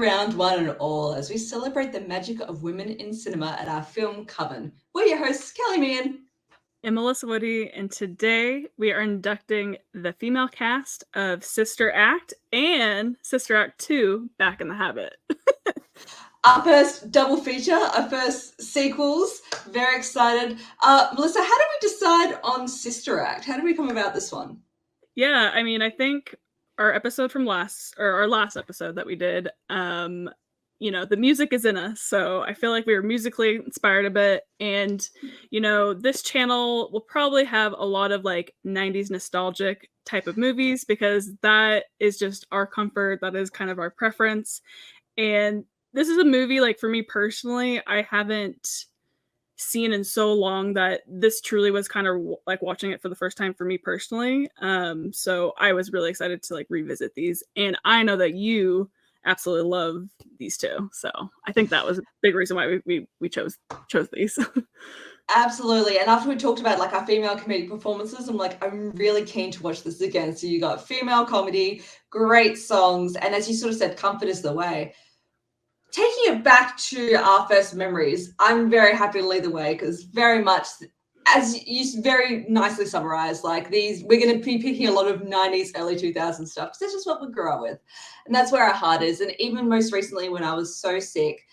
around one and all as we celebrate the magic of women in cinema at our Film Coven. We're your hosts, Kelli Mehan and Melissa Woody, and today we are inducting the female cast of Sister Act and Sister Act 2 Back in the Habit. Our first double feature, our first sequels. Very excited. Melissa, how did we decide on Sister Act? How did we come about this one? Yeah, I mean, I think our episode from our last episode that we did, the music is in us. So I feel like we were musically inspired a bit. And, this channel will probably have a lot of like 90s nostalgic type of movies because that is just our comfort. That is kind of our preference. And this is a movie, like for me personally, I haven't seen in so long that this truly was kind of like watching it for the first time for me personally. So I was really excited to like revisit these, and I know that you absolutely love these two. So I think that was a big reason why we chose these. Absolutely. And after we talked about like our female comedic performances, I'm really keen to watch this again. So you got female comedy, great songs, and as you sort of said, comfort is the way. Taking it back to our first memories, I'm very happy to lead the way because very much, as you very nicely summarized, like these, we're going to be picking a lot of 90s, early 2000s stuff because that's just what we grew up with. And that's where our heart is. And even most recently when I was so sick,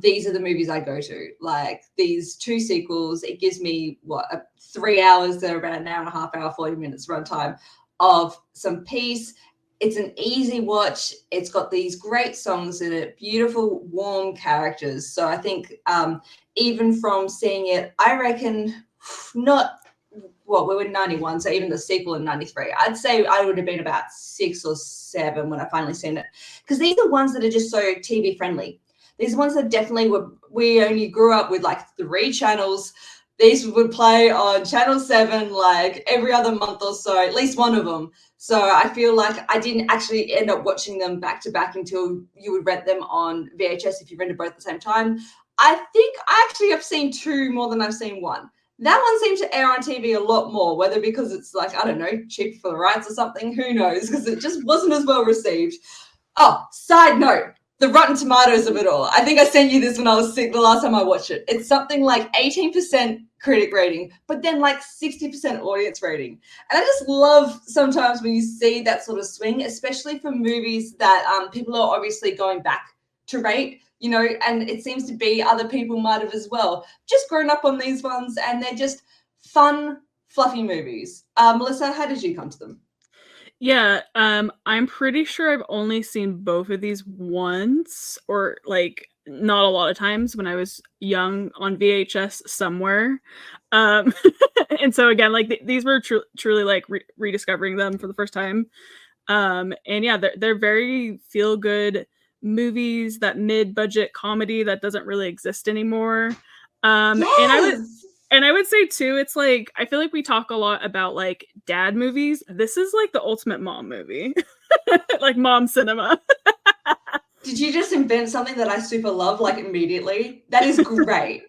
these are the movies I go to. Like these two sequels, it gives me 3 hours, they're about an hour and a half, hour, 40 minutes runtime of some peace. It's an easy watch. It's got these great songs in it, beautiful, warm characters. So I think even from seeing it, I reckon we were 91, so even the sequel in 93, I'd say I would have been about 6 or 7 when I finally seen it. Because these are ones that are just so TV friendly. These are ones that definitely we only grew up with like 3 channels. These would play on Channel 7 like every other month or so, at least one of them. So I feel like I didn't actually end up watching them back to back until you would rent them on VHS if you rented both at the same time. I think I actually have seen 2 more than I've seen 1. That one seems to air on TV a lot more, whether because it's like, I don't know, cheap for the rights or something, who knows, because it just wasn't as well received. Oh, side note, the Rotten Tomatoes of it all. I think I sent you this when I was sick the last time I watched it. It's something like 18% critic rating, but then like 60% audience rating. And I just love sometimes when you see that sort of swing, especially for movies that people are obviously going back to rate, and it seems to be other people might have as well. Just grown up on these ones, and they're just fun, fluffy movies. Melissa, how did you come to them? Yeah, I'm pretty sure I've only seen both of these once, or like not a lot of times when I was young on VHS somewhere. Um, and so again, like these were truly like rediscovering them for the first time. And yeah, they're very feel good movies, that mid budget comedy that doesn't really exist anymore. Yes! And I would say too, it's like I feel like we talk a lot about like dad movies. This is like the ultimate mom movie. Like mom cinema. Did you just invent something that I super love like immediately? That is great.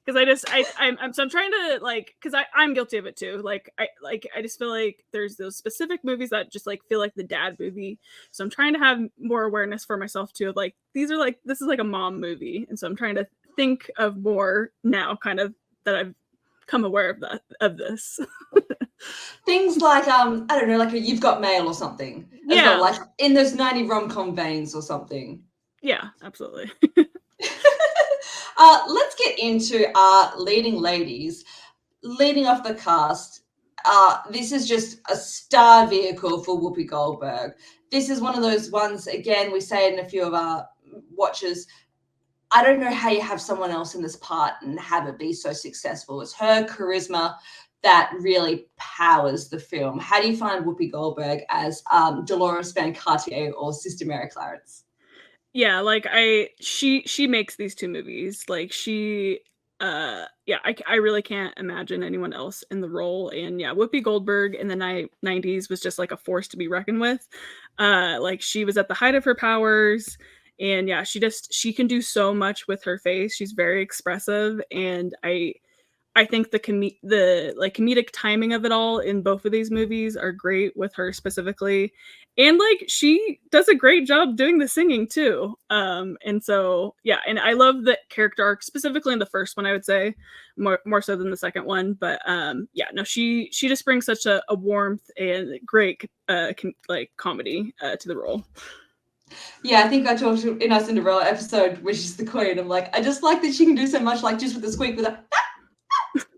Because I'm trying to like, because I'm guilty of it too. Like I just feel like there's those specific movies that just like feel like the dad movie. So I'm trying to have more awareness for myself too of like this is like a mom movie, and so I'm trying to think of more now, kind of that I've come aware of this. Things like I don't know, like a You've Got Mail or something. As well, like in those 90 rom-com veins or something. Yeah, absolutely. Let's get into our leading ladies. Leading off the cast, this is just a star vehicle for Whoopi Goldberg. This is one of those ones, again, we say it in a few of our watches, I don't know how you have someone else in this part and have it be so successful. It's her charisma that really powers the film. How do you find Whoopi Goldberg as Dolores Van Cartier or Sister Mary Clarence? Yeah, like she makes these 2 movies. Like I really can't imagine anyone else in the role. And yeah, Whoopi Goldberg in the 90s was just like a force to be reckoned with. Like she was at the height of her powers, and yeah, she can do so much with her face. She's very expressive, and I think the comedic timing of it all in both of these movies are great with her specifically, and like she does a great job doing the singing too. And so yeah, and I love the character arc specifically in the first one. I would say more so than the second one, but yeah, no, she just brings such a warmth and great comedy to the role. Yeah, I think I talked in our Cinderella episode, which is the queen. I'm like, I just like that she can do so much, like just with the squeak, with a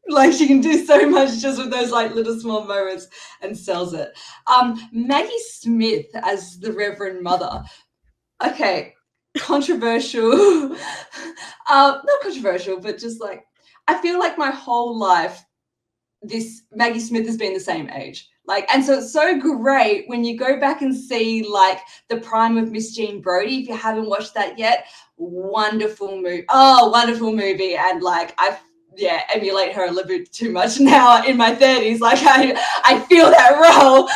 like she can do so much just with those like little small moments and sells it. Maggie Smith as the Reverend Mother. Okay, controversial. Not controversial, but just like I feel like my whole life, this Maggie Smith has been the same age. Like, and so it's so great when you go back and see like the prime of Miss Jean Brodie. If you haven't watched that yet, wonderful movie. Oh, wonderful movie. And like emulate her a little bit too much now in my 30s. Like I feel that role.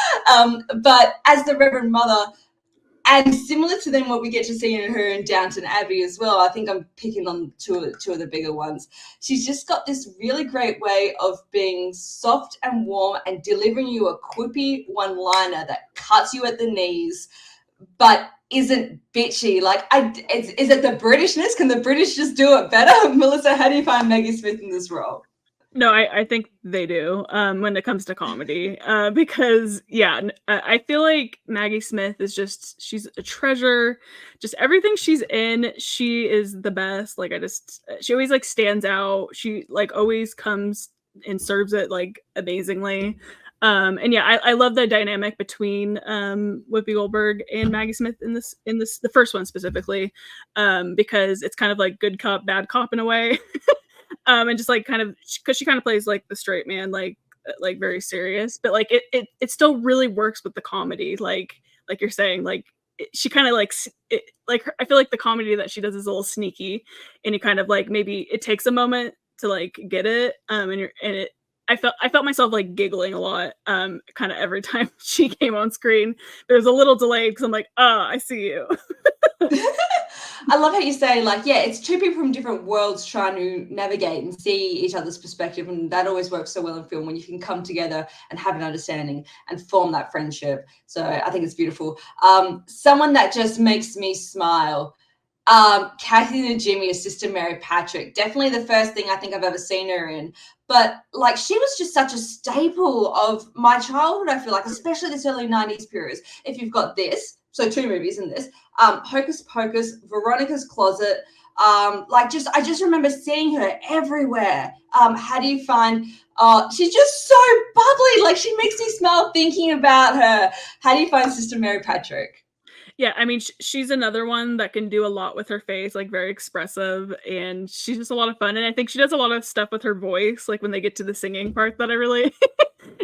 But as the Reverend Mother, and similar to then what we get to see in her in Downton Abbey as well, I think I'm picking on two of the bigger ones. She's just got this really great way of being soft and warm and delivering you a quippy one-liner that cuts you at the knees, but isn't bitchy. Like, is it the Britishness? Can the British just do it better? Melissa, how do you find Maggie Smith in this role? No, I think they do when it comes to comedy because, yeah, I feel like Maggie Smith is she's a treasure. Just everything she's in, she is the best. Like, she always, like, stands out. She, like, always comes and serves it, like, amazingly. And, yeah, I love the dynamic between Whoopi Goldberg and Maggie Smith in the first one specifically because it's kind of like good cop, bad cop in a way. And just like kind of because she kind of plays like the straight man, like very serious, but like it still really works with the comedy, like you're saying, like she kind of like I feel like the comedy that she does is a little sneaky, and you kind of like maybe it takes a moment to like get it, I felt myself like giggling a lot, kind of every time she came on screen. There's a little delay because I'm like, oh, I see you. I love how you say, like, yeah, it's two people from different worlds trying to navigate and see each other's perspective. And that always works so well in film when you can come together and have an understanding and form that friendship. So I think it's beautiful. Someone that just makes me smile. Kathy and Jimmy, as Sister Mary Patrick, definitely the first thing I think I've ever seen her in. But like she was just such a staple of my childhood, I feel like, especially this early 90s period. If you've got this, so 2 movies in this, Hocus Pocus, Veronica's Closet, I just remember seeing her everywhere. How do you find, she's just so bubbly, like she makes me smile thinking about her. How do you find Sister Mary Patrick? Yeah, I mean, she's another one that can do a lot with her face, like very expressive, and she's just a lot of fun. And I think she does a lot of stuff with her voice, like when they get to the singing part that I really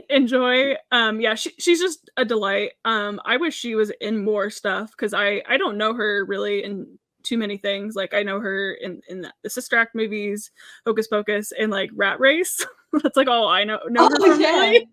enjoy. Yeah, she's just a delight. I wish she was in more stuff because I don't know her really in too many things. Like I know her in the Sister Act movies, Hocus Pocus, and like Rat Race. That's like all I know her from. Yeah. Really. Yeah.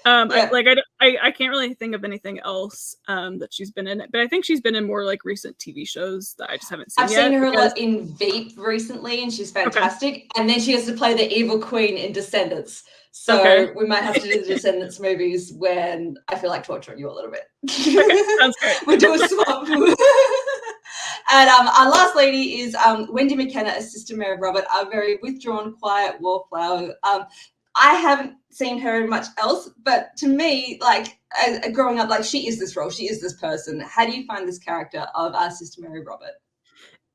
I can't really think of anything else that she's been in, but I think she's been in more like recent TV shows that I just haven't seen. I've seen her a lot in Veep recently, and she's fantastic. Okay. And then she has to play the evil queen in Descendants. So we might have to do the Descendants movies when I feel like torturing you a little bit. Okay, sounds great. We'll do a swap. And our last lady is Wendy McKenna as Sister Mary Robert, a very withdrawn, quiet wallflower. I haven't seen her in much else, but to me, like growing up, like she is this role, she is this person. How do you find this character of our Sister Mary Robert?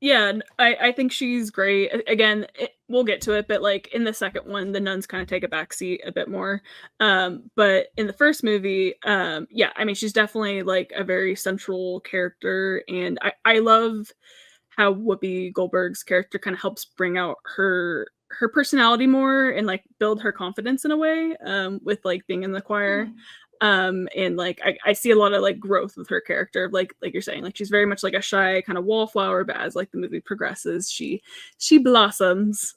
Yeah, I think she's great. Again, we'll get to it, but like in the second one, the nuns kind of take a backseat a bit more. But in the first movie, yeah, I mean, she's definitely like a very central character, and I love how Whoopi Goldberg's character kind of helps bring out her personality more and like build her confidence in a way with like being in the choir. And like I see a lot of like growth with her character, like you're saying, like she's very much like a shy kind of wallflower, but as like the movie progresses, she blossoms.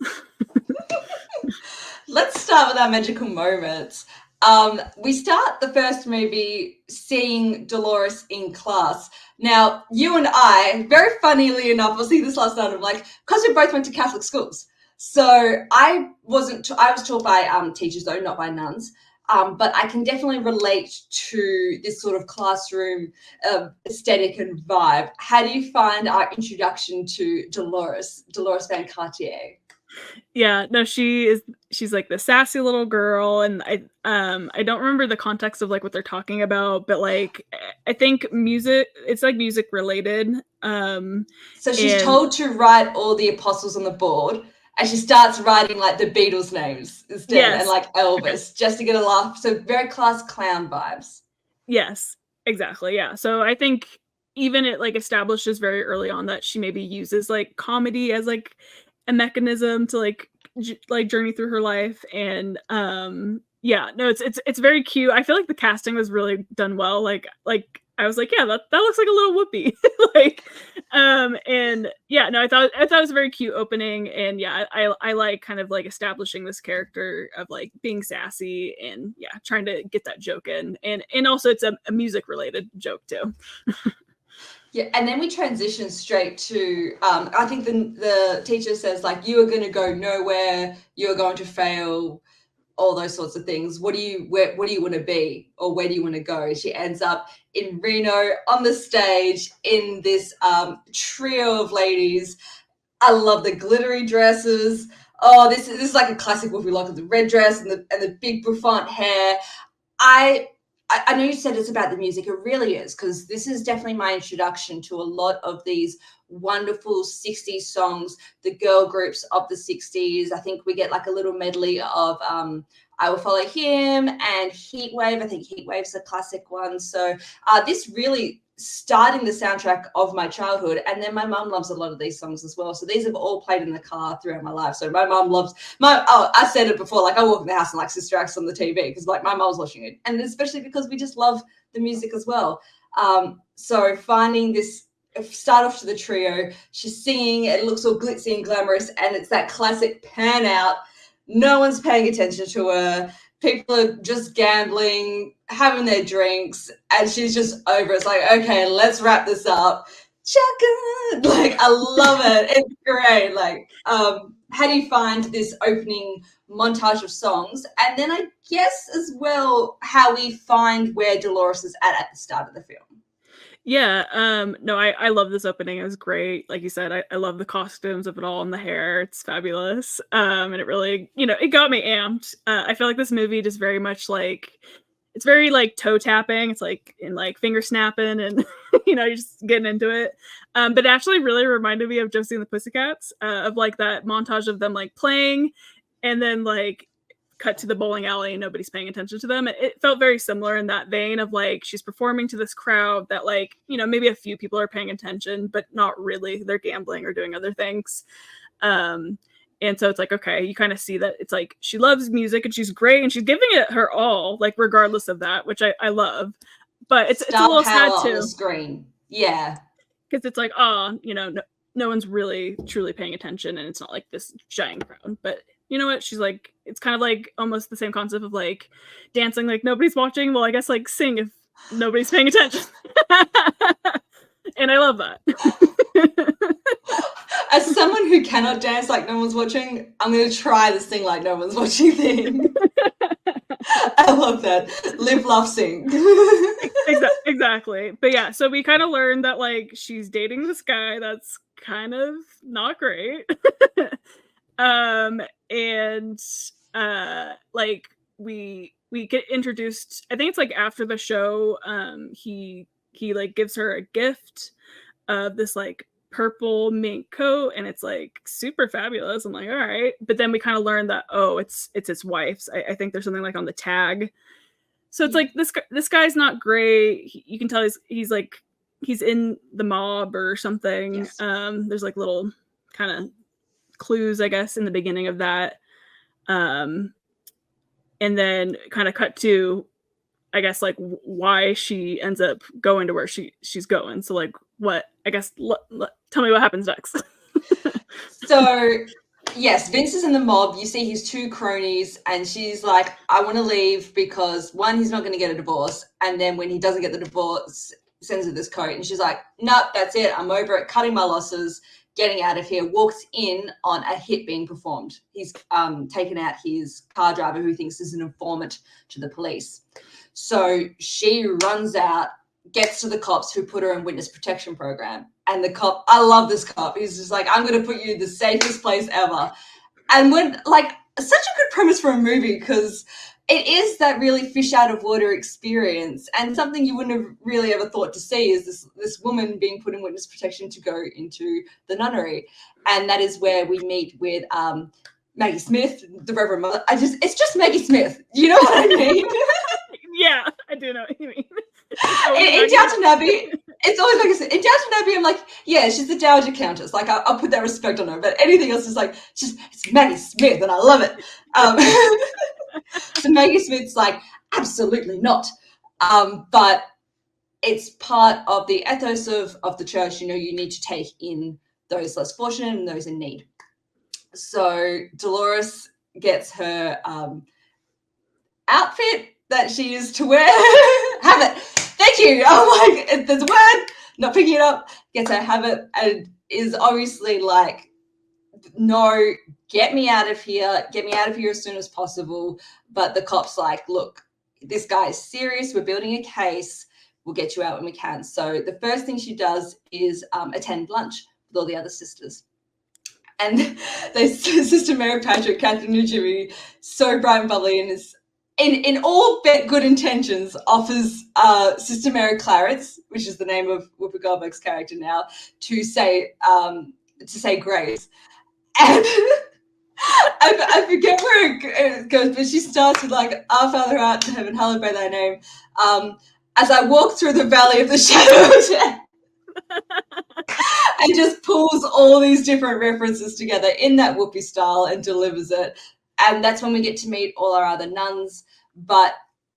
Let's start with our magical moments. We start the first movie seeing Dolores in class. Now, you and I, very funnily enough, I was seeing this last night, I'm like, because we both went to Catholic schools. So I was taught by teachers though, not by nuns. But I can definitely relate to this sort of classroom aesthetic and vibe. How do you find our introduction to Dolores Van Cartier? Yeah, no, she's like the sassy little girl, and I don't remember the context of like what they're talking about, but like I think it's like music related. So she's told to write all the apostles on the board, and she starts writing like the Beatles names instead, and like Elvis, just to get a laugh. So very class clown vibes. Yes, exactly. Yeah. So I think even it like establishes very early on that she maybe uses like comedy as like a mechanism to like like journey through her life. And yeah, no, it's very cute. I feel like the casting was really done well. Like I was like, yeah, that looks like a little Whoopi. Like and yeah, no, I thought it was a very cute opening. And yeah, I like kind of like establishing this character of like being sassy and yeah, trying to get that joke in. And also it's a music related joke too. Yeah, and then we transition straight to I think the teacher says like, you are going to go nowhere, you're going to fail, all those sorts of things. What do you want to be, or where do you want to go? She ends up in Reno on the stage in this trio of ladies. I love the glittery dresses. Oh, this is like a classic Whoopi Lock, the red dress and the big bouffant hair. I know you said it's about the music. It really is, because this is definitely my introduction to a lot of these wonderful 60s songs, the girl groups of the 60s. I think we get like a little medley of I Will Follow Him and Heat Wave. I think Heat Wave's a classic one. So this really starting the soundtrack of my childhood. And then my mum loves a lot of these songs as well. So these have all played in the car throughout my life. So my mum loves I said it before, like I walk in the house and like Sister Act's on the TV because like my mum's watching it. And especially because we just love the music as well. So finding this start off to the trio, she's singing, it looks all glitzy and glamorous, and it's that classic pan out. No one's paying attention to her. People are just gambling, having their drinks, and she's just over. It's like, okay, let's wrap this up. Shaka! Like, I love it. It's great. Like, how do you find this opening montage of songs? And then I guess as well how we find where Dolores is at the start of the film. Yeah, no, I love this opening. It was great. Like you said, I love the costumes of it all and the hair. It's fabulous. And it really, it got me amped. I feel like this movie just very much like it's very like toe tapping. It's like in like finger snapping and you're just getting into it. But it actually really reminded me of Josie and the Pussycats, of like that montage of them like playing and then like cut to the bowling alley and nobody's paying attention to them. It felt very similar in that vein of like she's performing to this crowd that like maybe a few people are paying attention but not really, they're gambling or doing other things. And so it's like, okay, you kind of see that it's like she loves music and she's great and she's giving it her all, like regardless of that, which I love. But it's a little sad too on the screen. Yeah, because it's like no one's really truly paying attention and it's not like this giant crowd. But you know what? She's like, it's kind of like almost the same concept of like dancing, like nobody's watching. Well, I guess like sing if nobody's paying attention. And I love that. As someone who cannot dance like no one's watching, I'm going to try this thing like no one's watching thing. I love that. Live, laugh, sing. Exactly. But yeah, so we kind of learned that like she's dating this guy that's kind of not great. And like we get introduced, I think it's like after the show, he like gives her a gift of this like purple mink coat and it's like super fabulous. I'm like, all right. But then we kind of learn that it's his wife's. I think there's something like on the tag. So it's like this guy's not great. You can tell he's like he's in the mob or something. Yes. There's like little kind of clues, I guess, in the beginning of that. And then kind of cut to, I guess, like why she ends up going to where she's going. So like what, I guess, tell me what happens next. So yes, Vince is in the mob. You see his two cronies and she's like, I want to leave because one, he's not going to get a divorce. And then when he doesn't get the divorce, sends her this coat and she's like, nope, that's it. I'm over it. Cutting my losses. getting out of here, walks in on a hit being performed. He's taken out his car driver who thinks is an informant to the police. So she runs out, gets to the cops who put her in witness protection program. And the cop, I love this cop. He's just like, I'm going to put you in the safest place ever. And when, like, such a good premise for a movie, because it is that really fish out of water experience, and something you wouldn't have really ever thought to see is this woman being put in witness protection to go into the nunnery. And that is where we meet with Maggie Smith, the Reverend Mother. It's just Maggie Smith. You know what I mean? Yeah, I do know what you mean. In Downton Abbey, it's always like I said, in Downton Abbey, I'm like, yeah, she's the Dowager Countess. Like, I'll put that respect on her. But anything else is like, it's Maggie Smith, and I love it. So Maggie Smith's like, absolutely not. But it's part of the ethos of the church. You know, you need to take in those less fortunate and those in need. So Dolores gets her outfit that she is to wear. Have it. Thank you. I'm like, there's a word, not picking it up. Gets her habit and is obviously like, no, get me out of here. Get me out of here as soon as possible. But the cop's like, look, this guy is serious. We're building a case. We'll get you out when we can. So the first thing she does is attend lunch with all the other sisters. And there's Sister Mary Patrick, Catherine and Jimmy, so bright and bubbly, and is in all good intentions offers Sister Mary Clarence, which is the name of Whoopi Goldberg's character now, to say grace. And I forget where it goes, but she starts with like, Our Father who art in heaven, hallowed be thy name. As I walk through the valley of the shadow of death. And just pulls all these different references together in that Whoopi style and delivers it. And that's when we get to meet all our other nuns, but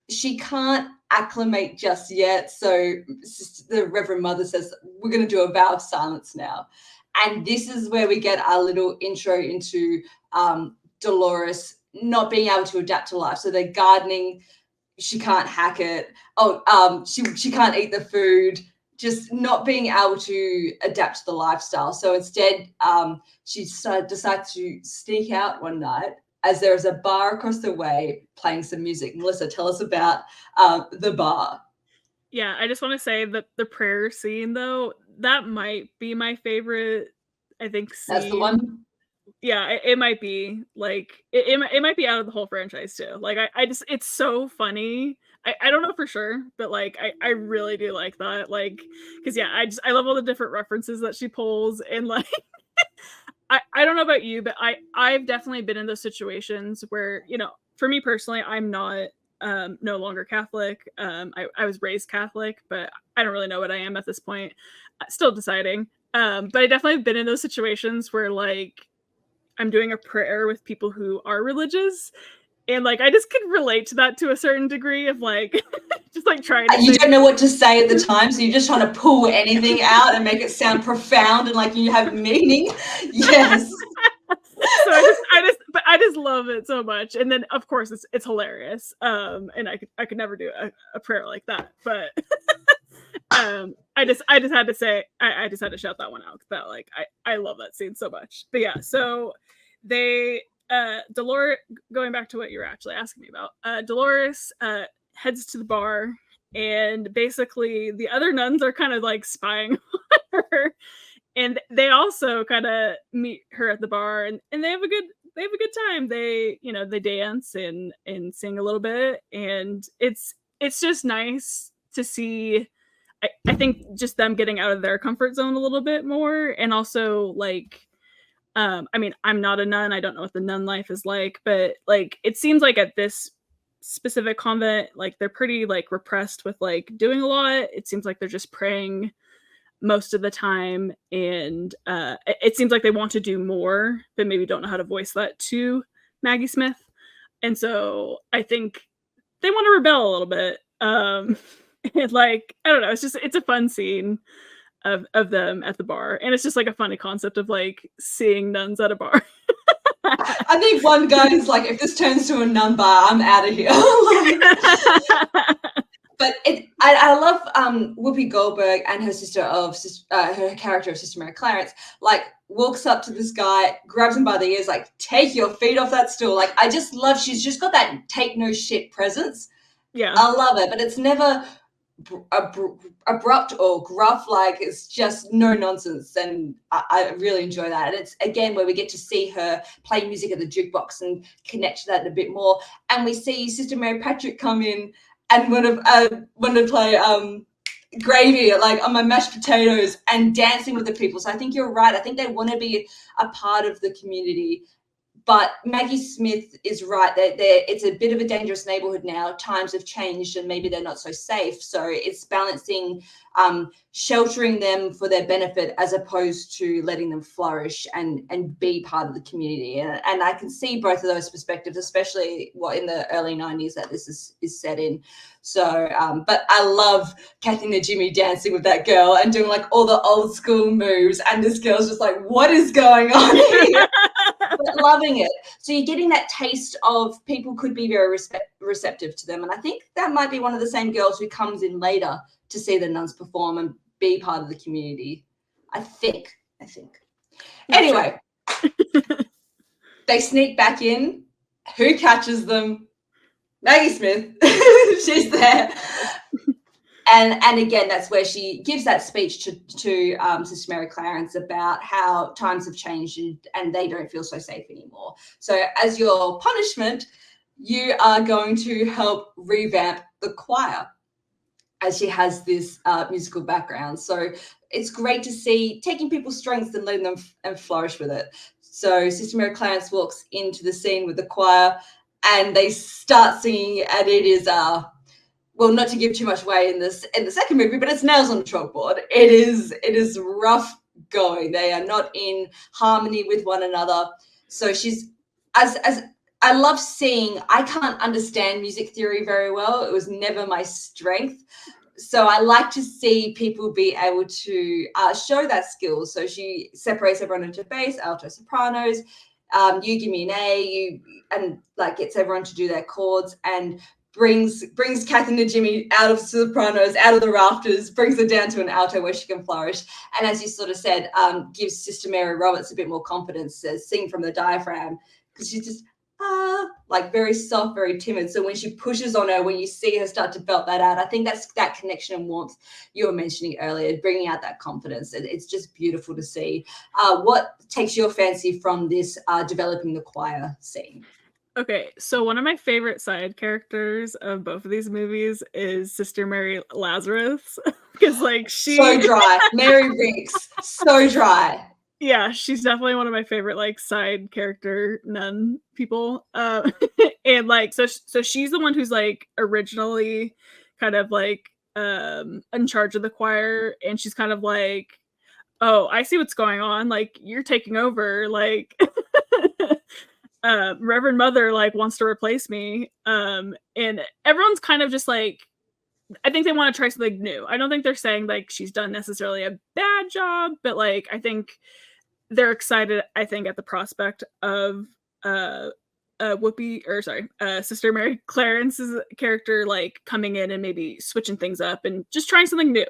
she can't acclimate just yet. So the Reverend Mother says, we're going to do a vow of silence now. And this is where we get our little intro into Dolores not being able to adapt to life. So they're gardening. She can't hack it. She can't eat the food. Just not being able to adapt to the lifestyle. So instead, she decides to sneak out one night as there is a bar across the way playing some music. Melissa, tell us about the bar. Yeah, I just want to say that the prayer scene, though, that might be my favorite, I think, scene. That's the one? Yeah, it might be. Like, it might be out of the whole franchise, too. Like, I just, it's so funny. I don't know for sure, but like I really do like that. Like, because yeah, I love all the different references that she pulls, and like I don't know about you, but I've definitely been in those situations where, you know, for me personally, I'm not no longer Catholic. I was raised Catholic, but I don't really know what I am at this point. Still deciding. But I definitely have been in those situations where like I'm doing a prayer with people who are religious. And like I just can relate to that to a certain degree of like just like trying to. And you don't know what to say at the time, so you're just trying to pull anything out and make it sound profound and like you have meaning. Yes. So I just love it so much, and then of course it's hilarious. And I could never do a prayer like that, but I just had to say I just had to shout that one out. That like I love that scene so much. But yeah, so they. Dolores, going back to what you were actually asking me about, Dolores heads to the bar, and basically the other nuns are kind of like spying on her, and they also kind of meet her at the bar, and they have a good time. They dance and sing a little bit, and it's just nice to see. I think just them getting out of their comfort zone a little bit more, and also like. I mean, I'm not a nun. I don't know what the nun life is like, but like it seems like at this specific convent, like they're pretty like repressed with like doing a lot. It seems like they're just praying most of the time, and it seems like they want to do more, but maybe don't know how to voice that to Maggie Smith. And so I think they want to rebel a little bit. And like I don't know, it's a fun scene. Of them at the bar, and it's just like a funny concept of like seeing nuns at a bar. I think one guy is like, if this turns to a nun bar, I'm out of here. But I love Whoopi Goldberg and her her character of Sister Mary Clarence, like walks up to this guy, grabs him by the ears, like, take your feet off that stool. Like, I just love, she's just got that take no shit presence. Yeah. I love it, but it's never abrupt or gruff. Like, it's just no nonsense, and I really enjoy that. And it's again where we get to see her play music at the jukebox and connect to that a bit more. And we see Sister Mary Patrick come in and want to play gravy, like on my mashed potatoes, and dancing with the people. So I think you're right. I think they want to be a part of the community. But Maggie Smith is right that it's a bit of a dangerous neighborhood now. Times have changed and maybe they're not so safe. So it's balancing sheltering them for their benefit as opposed to letting them flourish and be part of the community. And I can see both of those perspectives, especially in the early 90s that this is set in. So, but I love Kathy Najimy dancing with that girl and doing like all the old school moves. And this girl's just like, what is going on here? But loving it. So you're getting that taste of people could be very receptive to them. And I think that might be one of the same girls who comes in later to see the nuns perform and be part of the community. I think. Anyway, they sneak back in. Who catches them? Maggie Smith. She's there. And again, that's where she gives that speech to Sister Mary Clarence about how times have changed and they don't feel so safe anymore. So as your punishment, you are going to help revamp the choir, as she has this musical background. So it's great to see taking people's strengths and letting them flourish with it. So Sister Mary Clarence walks into the scene with the choir and they start singing, and it is well, not to give too much away in the second movie, but it's nails on the chalkboard. It is rough going. They are not in harmony with one another. So she's as I love seeing. I can't understand music theory very well. It was never my strength. So I like to see people be able to show that skill. So she separates everyone into bass, alto, sopranos. You give me an A, and like gets everyone to do their chords and brings Kathy Najimy out of sopranos, out of the rafters, brings her down to an alto where she can flourish. And as you sort of said, gives Sister Mary Roberts a bit more confidence to sing from the diaphragm, because she's just like very soft, very timid. So when she pushes on her, when you see her start to belt that out, I think that's that connection and warmth you were mentioning earlier, bringing out that confidence. It's just beautiful to see. What takes your fancy from this developing the choir scene? Okay, so one of my favorite side characters of both of these movies is Sister Mary Lazarus, because like so dry. Mary Rinks, so dry. Yeah, she's definitely one of my favorite like side character nun people. And like so she's the one who's like originally kind of like in charge of the choir, and she's kind of like, oh, I see what's going on, like you're taking over, like Reverend Mother like wants to replace me. And everyone's kind of just like, I think they want to try something new. I don't think they're saying like she's done necessarily a bad job, but like I think they're excited, I think, at the prospect of Sister Mary Clarence's character like coming in and maybe switching things up and just trying something new.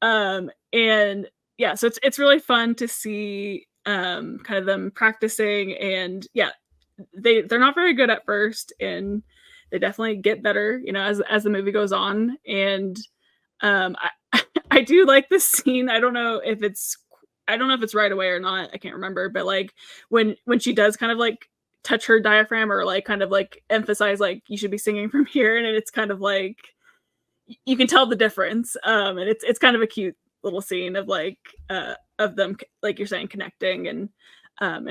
And yeah, so it's really fun to see kind of them practicing, and yeah, they're not very good at first, and they definitely get better, you know, as the movie goes on. And I do like this scene. I don't know if it's right away or not. I can't remember, but like when she does kind of like touch her diaphragm or like kind of like emphasize like you should be singing from here, and it's kind of like you can tell the difference. And it's kind of a cute little scene of like of them, like you're saying, connecting and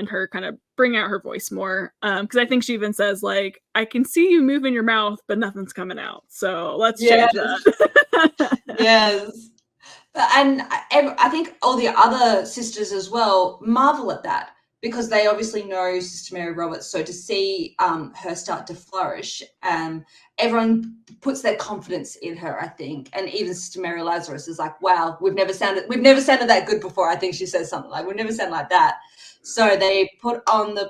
her kind of bring out her voice more. Because I think she even says like, I can see you moving your mouth, but nothing's coming out. So let's change that. Yes. And I think all the other sisters as well marvel at that, because they obviously know Sister Mary Roberts. So to see her start to flourish, everyone puts their confidence in her, I think. And even Sister Mary Lazarus is like, wow, we've never sounded that good before. I think she says something like, we've never sounded like that. So they put on the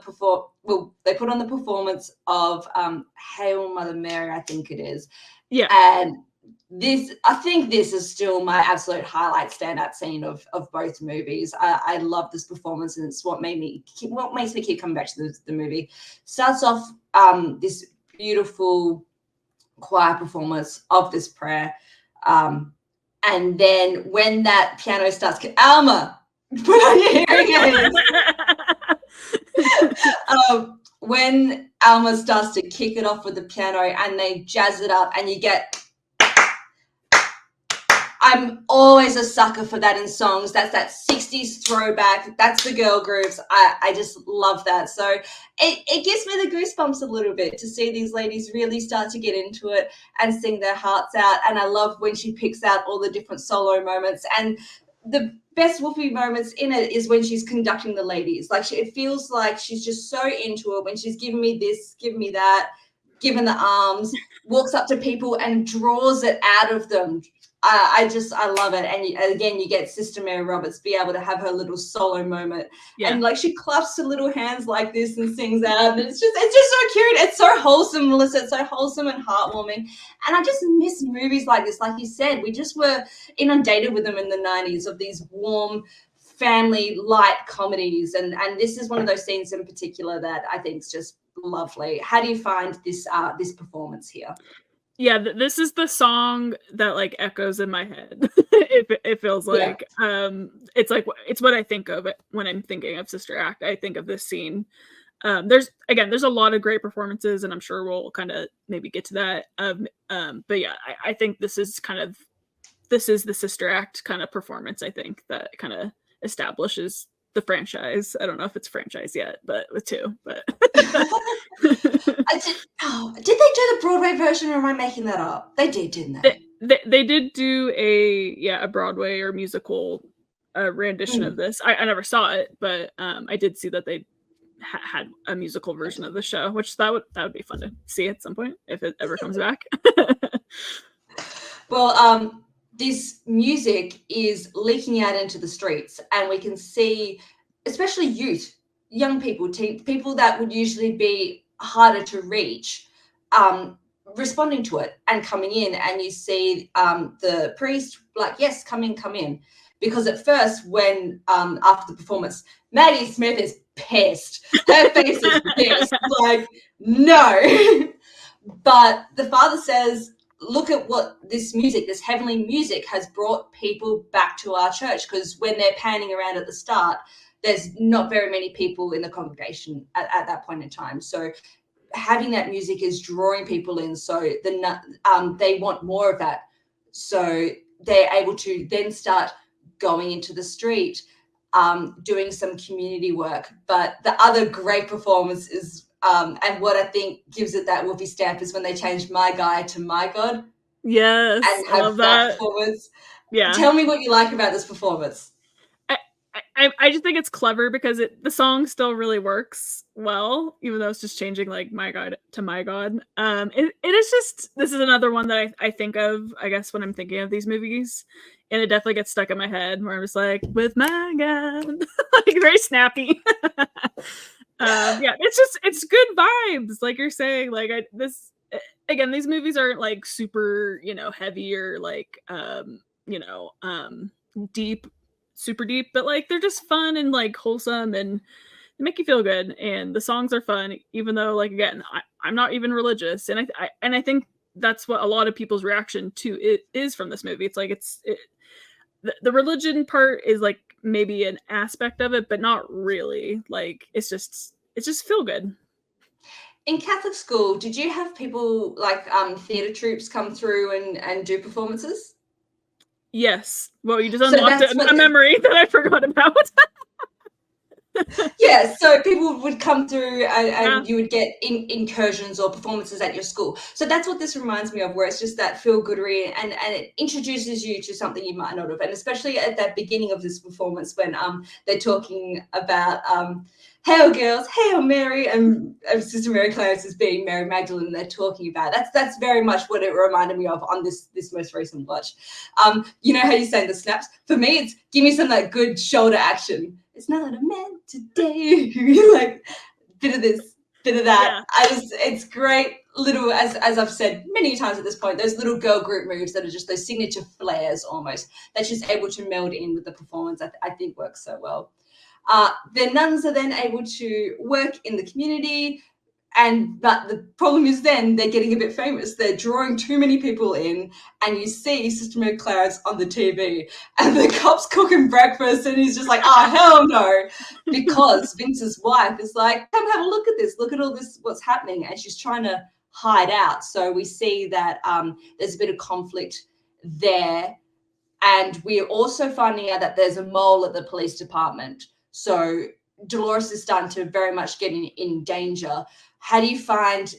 performance of Hail Mother Mary, I think it is. Yeah. And I think this is still my absolute highlight standout scene of both movies. I love this performance, and it's what makes me keep coming back to the movie. Starts off this beautiful choir performance of this prayer, and then when that piano starts, Alma, put on your hearing aids. When Alma starts to kick it off with the piano and they jazz it up, and you get, I'm always a sucker for that in songs. That's that 60s throwback. That's the girl grooves. I just love that. So it gives me the goosebumps a little bit to see these ladies really start to get into it and sing their hearts out. And I love when she picks out all the different solo moments. And the best Whoopi moments in it is when she's conducting the ladies. Like, it feels like she's just so into it when she's giving me this, giving me that, giving the arms, walks up to people and draws it out of them. I love it. And again, you get Sister Mary Roberts be able to have her little solo moment. Yeah. And like, she claps her little hands like this and sings out. And it's just so cute. It's so wholesome, Melissa. It's so wholesome and heartwarming. And I just miss movies like this. Like you said, we just were inundated with them in the 90s, of these warm family light comedies. And this is one of those scenes in particular that I think is just lovely. How do you find this performance here? Yeah, this is the song that like echoes in my head. It feels like, it's like, it's what I think of it when I'm thinking of Sister Act. I think of this scene. There's a lot of great performances, and I'm sure we'll kind of maybe get to that. But yeah, I think this is the Sister Act kind of performance. I think that kind of establishes the franchise. I don't know if it's a franchise yet, but with two. But did they do the Broadway version, or am I making that up? They did, didn't they? They did do a Broadway or musical rendition of this. I never saw it, but I did see that they had a musical version of the show, which that would be fun to see at some point if it ever comes back. Well, this music is leaking out into the streets, and we can see, especially youth, young people, people that would usually be harder to reach, responding to it and coming in. And you see the priest like, yes, come in. Because at first, when after the performance, Maggie Smith is pissed. Her face is pissed. Like, no. But the father says, look at what this music, this heavenly music, has brought people back to our church. Because when they're panning around at the start, there's not very many people in the congregation at that point in time. So having that music is drawing people in. So they want more of that. So they're able to then start going into the street, doing some community work. But the other great performance is, and what I think gives it that Whoopi stamp, is when they changed My Guy to My God. Yes, and have I love that performance. Yeah. Tell me what you like about this performance. I just think it's clever because the song still really works well, even though it's just changing like My God to My God. It is just, this is another one that I think of, I guess, when I'm thinking of these movies, and it definitely gets stuck in my head where I'm just like, with my God, like very snappy. Yeah, it's good vibes, like you're saying. Like again, these movies aren't like super, heavy or like deep, super deep, but like they're just fun and like wholesome, and they make you feel good, and the songs are fun, even though, like, again, I'm not even religious, and I think that's what a lot of people's reaction to it is from this movie. It's like the religion part is like maybe an aspect of it, but not really. Like it's just feel good. In Catholic school, did you have people like theatre troupes come through and do performances? Yes. Well, you just unlocked a memory that I forgot about. Yeah, so people would come through and you would get incursions or performances at your school. So that's what this reminds me of, where it's just that feel-goodery, and it introduces you to something you might not have. And especially at that beginning of this performance when they're talking about Hail girls, Hail Mary, and Sister Mary Clarence is being Mary Magdalene. They're talking about that's very much what it reminded me of on this most recent watch. You know how you say the snaps? For me, it's give me some like good shoulder action. It's not a man today. Like bit of this, bit of that. Yeah. It's great little, as I've said many times at this point, those little girl group moves that are just those signature flares almost that she's able to meld in with the performance. I think works so well. The nuns are then able to work in the community, but the problem is then they're getting a bit famous. They're drawing too many people in, and you see Sister Mary Clarence on the TV, and the cop's cooking breakfast, and he's just like, oh, hell no, because Vince's wife is like, come have a look at this, look at all this, what's happening, and she's trying to hide out. So we see that there's a bit of conflict there, and we're also finding out that there's a mole at the police department. So Dolores is starting to very much get in danger. How do you find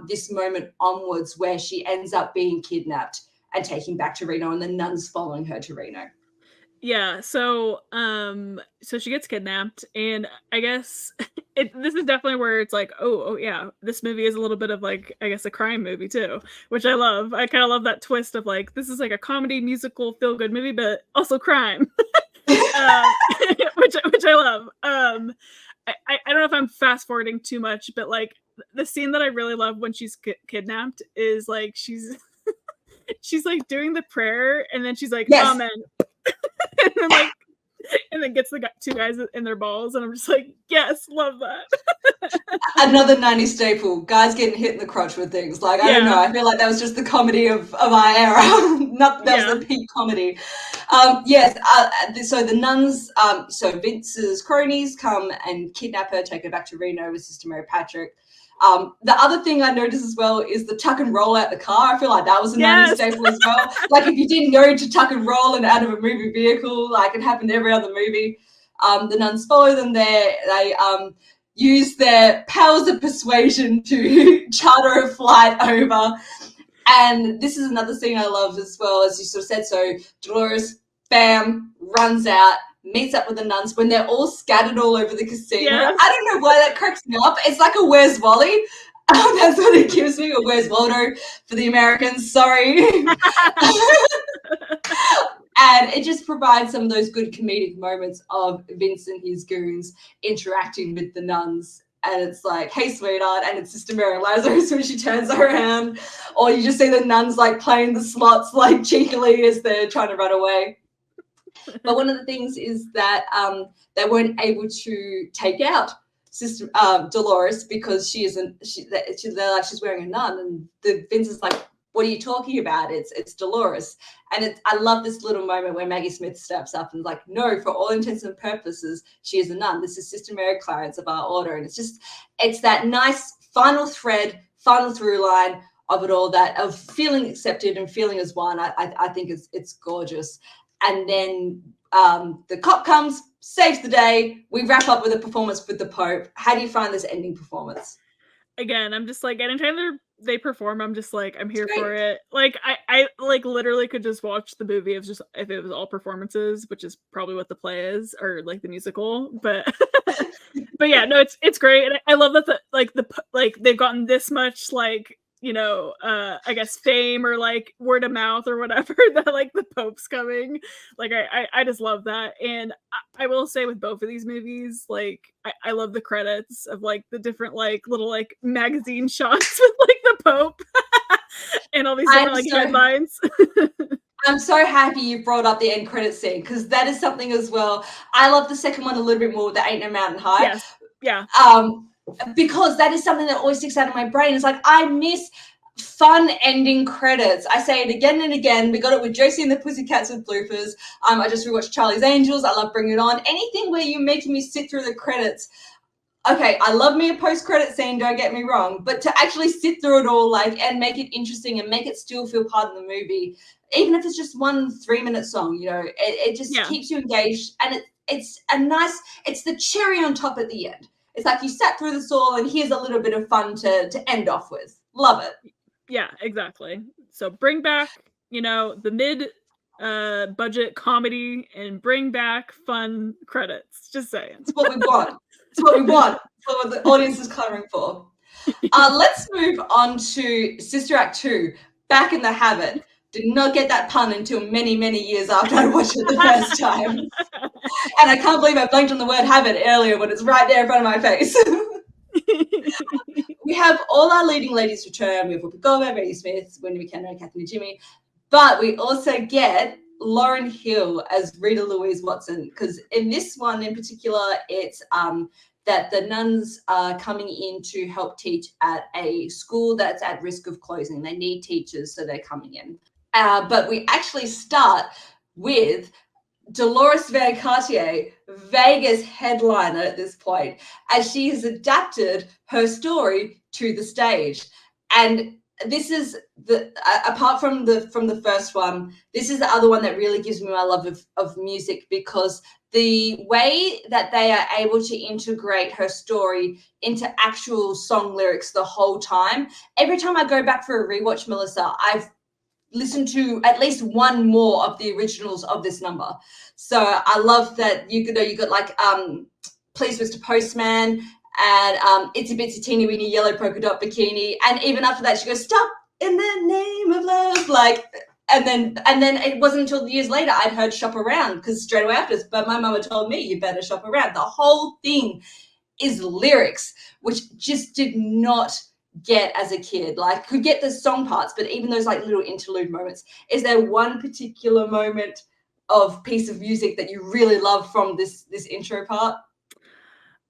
this moment onwards where she ends up being kidnapped and taken back to Reno, and the nuns following her to Reno? Yeah, so she gets kidnapped, and I guess this is definitely where it's like, oh yeah, this movie is a little bit of like, I guess, a crime movie too, which I love. I kind of love that twist of like, this is like a comedy musical feel good movie, but also crime, which I love. I don't know if I'm fast forwarding too much, but like the scene that I really love when she's kidnapped is like she's like doing the prayer, and then she's like, yes. Amen. and then gets the two guys in their balls, and I'm just like, yes, love that. Another 90s staple, guys getting hit in the crotch with things. Like, I don't know, I feel like that was just the comedy of our era. Not that was the peak comedy. Yes, so the nuns, so Vince's cronies come and kidnap her, take her back to Reno with Sister Mary Patrick. The other thing I noticed as well is the tuck and roll out the car. I feel like that was a 90s staple as well. Like, if you didn't know to tuck and roll and out of a movie vehicle, like it happened every other movie. The nuns follow them there. They use their powers of persuasion to charter a flight over. And this is another thing I love as well, as you sort of said. So Dolores, bam, runs out, meets up with the nuns when they're all scattered all over the casino. Yes. I don't know why that cracks me up. It's like a Where's Wally? That's what it gives me, a Where's Waldo for the Americans. Sorry. And it just provides some of those good comedic moments of Vince and his goons interacting with the nuns. And it's like, hey, sweetheart, and it's Sister Mary Lazarus when she turns around. Or you just see the nuns like playing the slots like cheekily as they're trying to run away. But one of the things is that they weren't able to take out Sister Dolores because they're like, she's wearing a nun, and the Vince is like, what are you talking about? It's Dolores. And I love this little moment where Maggie Smith steps up and is like, no, for all intents and purposes, she is a nun. This is Sister Mary Clarence of our order. And it's that nice final thread, final through line of it all, that of feeling accepted and feeling as one. I think it's gorgeous. And then the cop comes, saves the day. We wrap up with a performance with the Pope. How do you find this ending performance? Again, I'm just like, anytime they perform, I'm just like, I'm here for it. Like, I like literally could just watch the movie if it was all performances, which is probably what the play is, or like the musical. But but yeah, no, it's great, and I love that they've gotten this much like, you know, I guess fame or like word of mouth or whatever, that like the Pope's coming. Like I just love that. And I will say with both of these movies, like I love the credits of like the different like little like magazine shots with like the Pope and all these different like headlines. I'm so happy you brought up the end credit scene, because that is something as well. I love the second one a little bit more with the Ain't No Mountain High. Yes. Yeah. Because that is something that always sticks out of my brain. It's like, I miss fun ending credits. I say it again and again. We got it with Josie and the Pussycats with bloopers. I just rewatched Charlie's Angels. I love Bring It On. Anything where you're making me sit through the credits. Okay, I love me a post-credit scene, don't get me wrong, but to actually sit through it all and make it interesting and make it still feel part of the movie, even if it's just 1 3-minute song, you know, it just keeps you engaged, and it's the cherry on top at the end. It's like you sat through this all, and here's a little bit of fun to end off with. Love it. Yeah, exactly. So bring back, you know, the mid-budget comedy and bring back fun credits. Just saying. It's what we want. It's what we want. It's what the audience is clamoring for. Let's move on to Sister Act 2, Back in the Habit. Did not get that pun until many, many years after I watched it the first time. And I can't believe I blanked on the word habit earlier when it's right there in front of my face. we have all our leading ladies return. We have Whoopi Goldberg, Maggie Smith, Wendy McKenna, Kathy Najimy, but we also get Lauryn Hill as Rita Louise Watson, because in this one in particular, it's that the nuns are coming in to help teach at a school that's at risk of closing. They need teachers, so they're coming in. But we actually start with Dolores Van Cartier, Vegas headliner at this point, as she has adapted her story to the stage. And this is apart from the first one, this is the other one that really gives me my love of music, because the way that they are able to integrate her story into actual song lyrics the whole time. Every time I go back for a rewatch, Melissa, I've listened to at least one more of the originals of this number. So I love that you got like Please Mr. Postman and Itsy Bitsy Teeny Weeny Yellow Polka Dot Bikini. And even after that, she goes, stop in the name of love. Like, and then it wasn't until years later I'd heard Shop Around, because straight away after this, but my mama told me you better shop around. The whole thing is lyrics, which just did not get as a kid. Like, could get the song parts, but even those like little interlude moments. Is there one particular moment of piece of music that you really love from this intro part?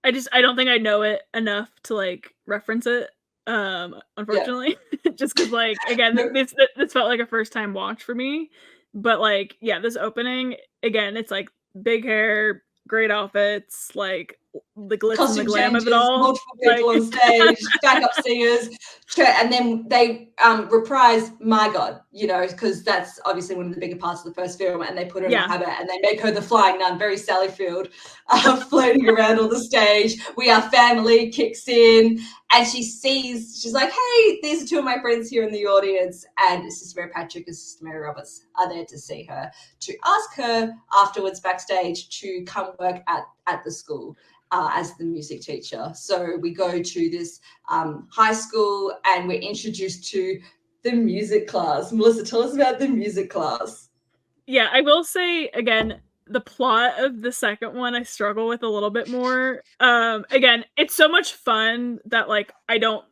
I don't think I know it enough to like reference it. Unfortunately, just because like again, this felt like a first time watch for me. But like, yeah, this opening again, it's like big hair, great outfits, like the glitz Costume and the glam changes, of it all. multiple people on stage, backup singers, and then they reprise My God, you know, because that's obviously one of the bigger parts of the first film, and they put her in a habit and they make her the flying nun, very Sally Field, floating around on the stage. We Are Family kicks in, and she's like, hey, these are two of my friends here in the audience, and Sister Mary Patrick and Sister Mary Roberts are there to see her, to ask her afterwards backstage to come work at the school as the music teacher. So we go to this high school and we're introduced to the music class. Melissa, tell us about the music class. Yeah, I will say again, the plot of the second one I struggle with a little bit more. Again, it's so much fun that like I don't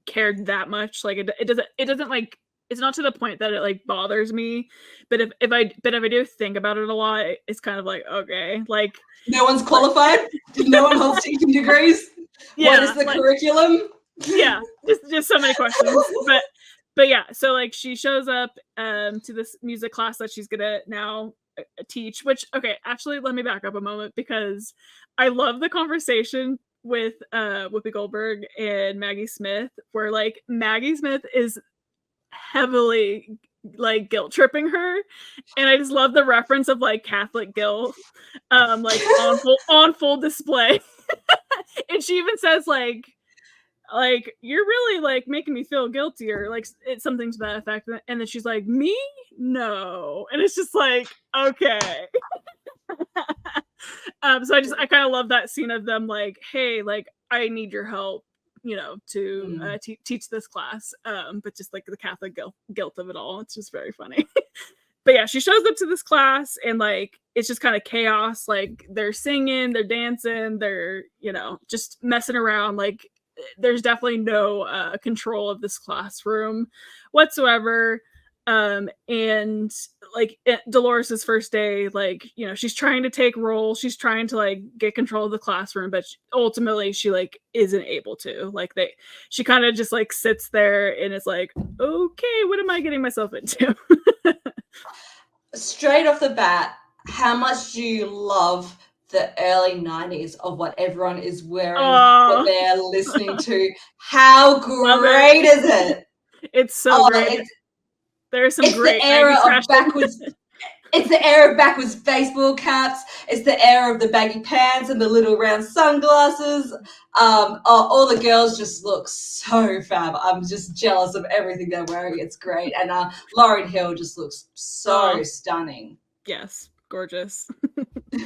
care that much. Like it doesn't like, it's not to the point that it like bothers me. But if I do think about it a lot, it's kind of like, okay, like no one's qualified. No one holds teaching degrees. Yeah, what is the curriculum? Yeah, just so many questions. But yeah, so like she shows up to this music class that she's gonna now teach. Which, okay, actually, let me back up a moment, because I love the conversation with Whoopi Goldberg and Maggie Smith, where like Maggie Smith is heavily like guilt tripping her, and I just love the reference of like Catholic guilt, like on full display. And she even says like you're really like making me feel guilty, or like it's something to that effect. And then she's like, me? No. And it's just like, okay. So I kind of love that scene of them like, hey, like I need your help, you know, to teach this class, but just like the Catholic guilt of it all. It's just very funny. But yeah, she shows up to this class and like it's just kind of chaos. Like they're singing, they're dancing, they're, you know, just messing around. Like there's definitely no control of this classroom whatsoever. And like Dolores's first day, like, you know, she's trying to take roles, she's trying to like get control of the classroom, but ultimately she like isn't able to. Like she kind of just like sits there and is like, okay, what am I getting myself into? Straight off the bat, how much do you love the early 90s of what everyone is wearing, what they're listening to? How great is it? It's so great. There's some great the era of backwards. It's the era of backwards baseball caps. It's the era of the baggy pants and the little round sunglasses. All the girls just look so fab. I'm just jealous of everything they're wearing. It's great. And Lauryn Hill just looks so stunning. Yes, gorgeous. But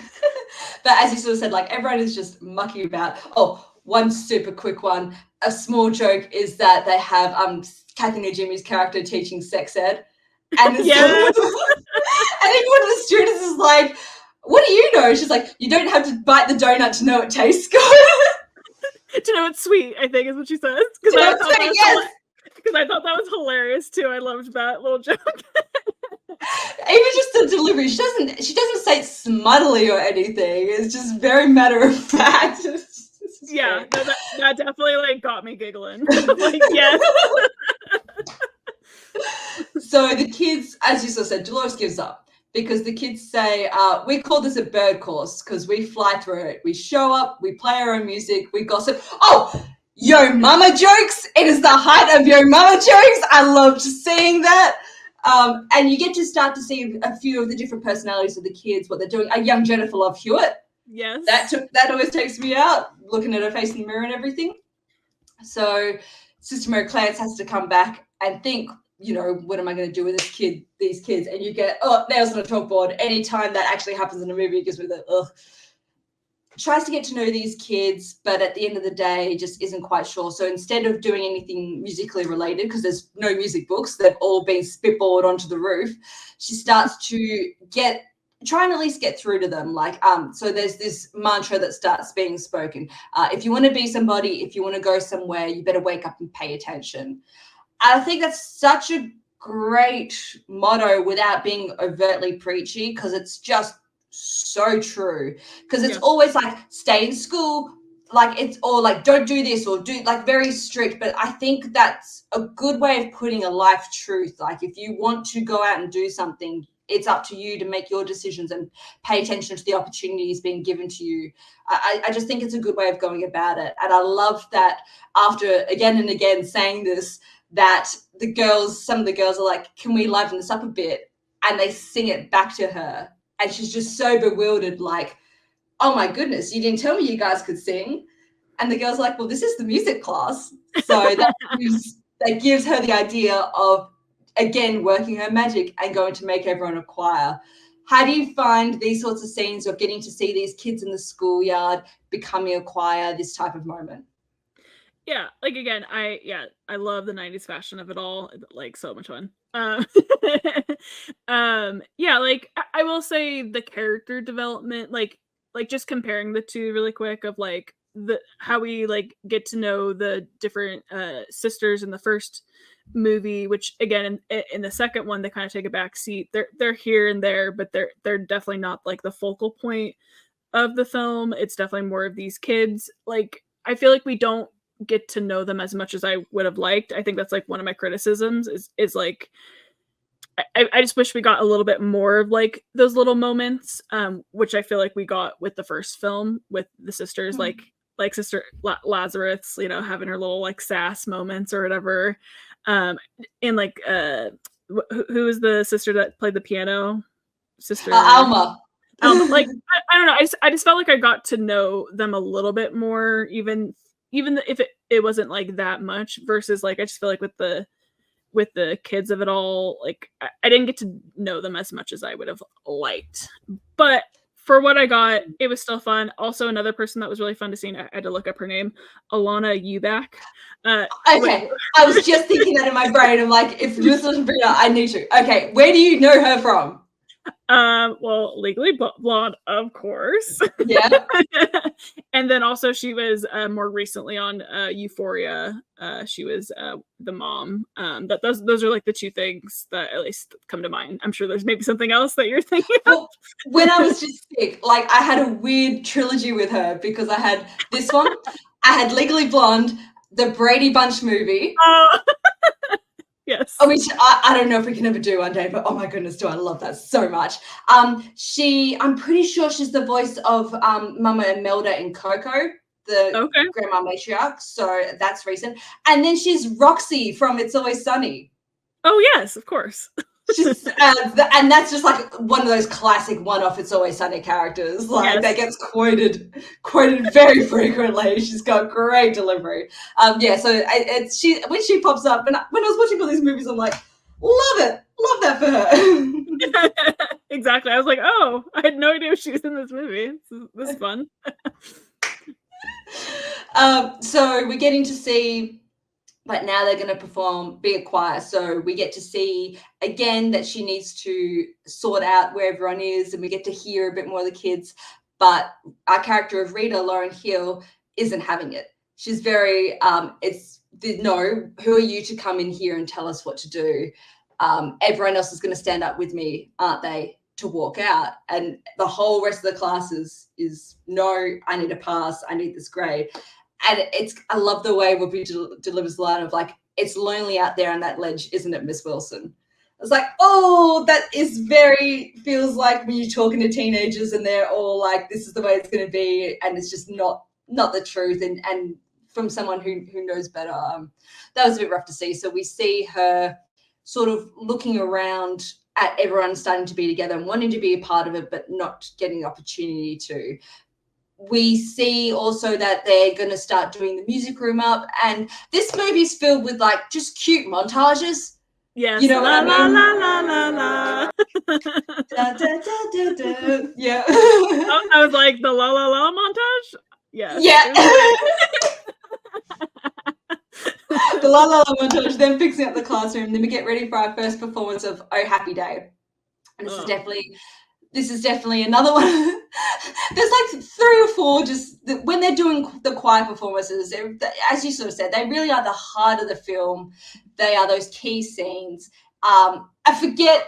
as you sort of said, like everyone is just mucking about. Oh, one super quick one. A small joke is that they have Kathy Najimy's character teaching sex ed. And it's and then one of the students is like, what do you know? She's like, you don't have to bite the donut to know it tastes good. To know it's sweet, I think is what she says. Because I thought that was hilarious too. I loved that little joke. Even just the delivery, she doesn't say it smugly or anything. It's just very matter of fact. Yeah, no, that definitely like got me giggling. Like, yes. So the kids, as you sort of said, Dolores gives up because the kids say, we call this a bird course because we fly through it. We show up, we play our own music, we gossip. Oh, yo mama jokes. It is the height of yo mama jokes. I loved seeing that. And you get to start to see a few of the different personalities of the kids, what they're doing. A young Jennifer Love Hewitt. Yes. That always takes me out, looking at her face in the mirror and everything. So Sister Mary Clarence has to come back and think, what am I going to do with these kids? And you get, nails on a chalkboard. Anytime that actually happens in a movie, it gives me the, ugh. Tries to get to know these kids, but at the end of the day, just isn't quite sure. So instead of doing anything musically related, because there's no music books, they've all been spitballed onto the roof, she starts to try and at least get through to them. So there's this mantra that starts being spoken. If you want to be somebody, if you want to go somewhere, you better wake up and pay attention. I think that's such a great motto without being overtly preachy, because it's just so true. Because it's always like, stay in school, like it's all like, don't do this or do, like, very strict. But I think that's a good way of putting a life truth. Like, if you want to go out and do something, it's up to you to make your decisions and pay attention to the opportunities being given to you. I just think it's a good way of going about it. And I love that after again and again saying this, that some of the girls are like, can we liven this up a bit? And they sing it back to her. And she's just so bewildered, like, oh my goodness, you didn't tell me you guys could sing. And the girls are like, well, this is the music class. So that gives her the idea of, again, working her magic and going to make everyone a choir. How do you find these sorts of scenes of getting to see these kids in the schoolyard becoming a choir, this type of moment? Yeah, like, again, I love the 90s fashion of it all, like, so much fun. Yeah, like, I will say the character development, like just comparing the two really quick of, like, how we, like, get to know the different, sisters in the first movie, which, again, in the second one, they kind of take a back seat. They're here and there, but they're definitely not, like, the focal point of the film. It's definitely more of these kids. Like, I feel like we don't get to know them as much as I would have liked. I think that's like one of my criticisms is like, I just wish we got a little bit more of like those little moments, which I feel like we got with the first film with the sisters, like Sister Lazarus, having her little like sass moments or whatever. And like, who is the sister that played the piano? Sister Alma. Like, I don't know. I just felt like I got to know them a little bit more, even if it wasn't like that much, versus like, I just feel like with the kids of it all, like, I didn't get to know them as much as I would have liked. But for what I got, it was still fun. Also, another person that was really fun to see, and I had to look up her name, Alana Eubank. Okay, I was just thinking that in my brain. I'm like, if this was Brina, I need to. Okay, where do you know her from? Well, Legally Blonde, of course. Yeah. And then also she was more recently on Euphoria. She was the mom. But those are like the two things that at least come to mind. I'm sure there's maybe something else that you're thinking of. Well, when I was just sick, like, I had a weird trilogy with her because I had this one, I had Legally Blonde, the Brady Bunch movie. Oh. Yes. Which I don't know if we can ever do one day, but oh my goodness, do I love that so much. I'm pretty sure she's the voice of Mama Imelda in Coco, the grandma matriarch. So that's recent. And then she's Roxy from It's Always Sunny. Oh yes, of course. She's, and that's just like one of those classic one-off It's Always Sunny characters, like, that gets quoted very frequently. She's got great delivery. So it's when she pops up, and when I was watching all these movies, I'm like, love that for her. Exactly. I was like, oh, I had no idea she was in this movie. This is fun. So we're getting to see. But now they're going to be a choir. So we get to see, again, that she needs to sort out where everyone is, and we get to hear a bit more of the kids. But our character of Rita, Lauren Hill, isn't having it. She's very, no, who are you to come in here and tell us what to do? Everyone else is going to stand up with me, aren't they, to walk out? And the whole rest of the class is no, I need a pass, I need this grade. And I love the way Whoopi delivers the line of like, it's lonely out there on that ledge, isn't it, Miss Wilson? It's like, oh, that is feels like when you're talking to teenagers and they're all like, this is the way it's going to be, and it's just not the truth. And from someone who knows better, that was a bit rough to see. So we see her sort of looking around at everyone starting to be together and wanting to be a part of it, but not getting the opportunity to. We see also that they're going to start doing the music room up, and this movie's filled with like just cute montages. Yes. You know la, what I mean? La, la, la, la. Da, da, da, da, da. Yeah. I was like, the la la la montage? Yes. Yeah. The la la la montage, then fixing up the classroom, then we get ready for our first performance of Oh Happy Day. And this is definitely another one. There's like 3 or 4 just when they're doing the choir performances, as you sort of said, they really are the heart of the film. They are those key scenes. I forget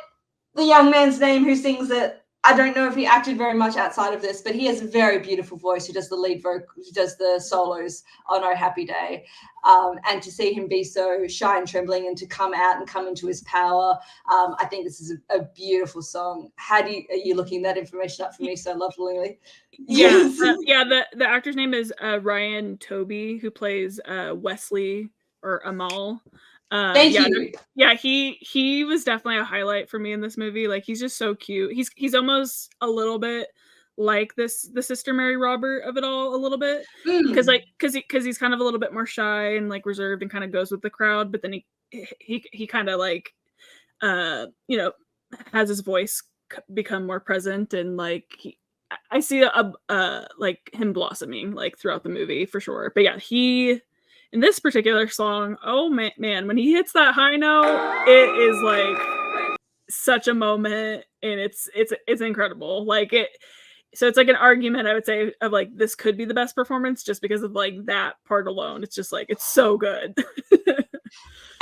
the young man's name who sings it. I don't know if he acted very much outside of this, but he has a very beautiful voice who does the lead vocal, who does the solos on Oh Happy Day. And to see him be so shy and trembling and to come out and come into his power, I think this is a beautiful song. Are you looking that information up for me so lovingly? Yes. The actor's name is Ryan Toby, who plays Wesley or Amal. Thank you. Yeah, he was definitely a highlight for me in this movie. Like, he's just so cute. He's almost a little bit like the Sister Mary Robert of it all, a little bit, because he's kind of a little bit more shy and like reserved and kind of goes with the crowd, but then he kind of like has his voice become more present, and like I see like him blossoming like throughout the movie for sure. But yeah, in this particular song, oh man, when he hits that high note, it is like such a moment, and it's incredible. Like so it's like an argument, I would say, of like this could be the best performance just because of like that part alone. It's just like it's so good.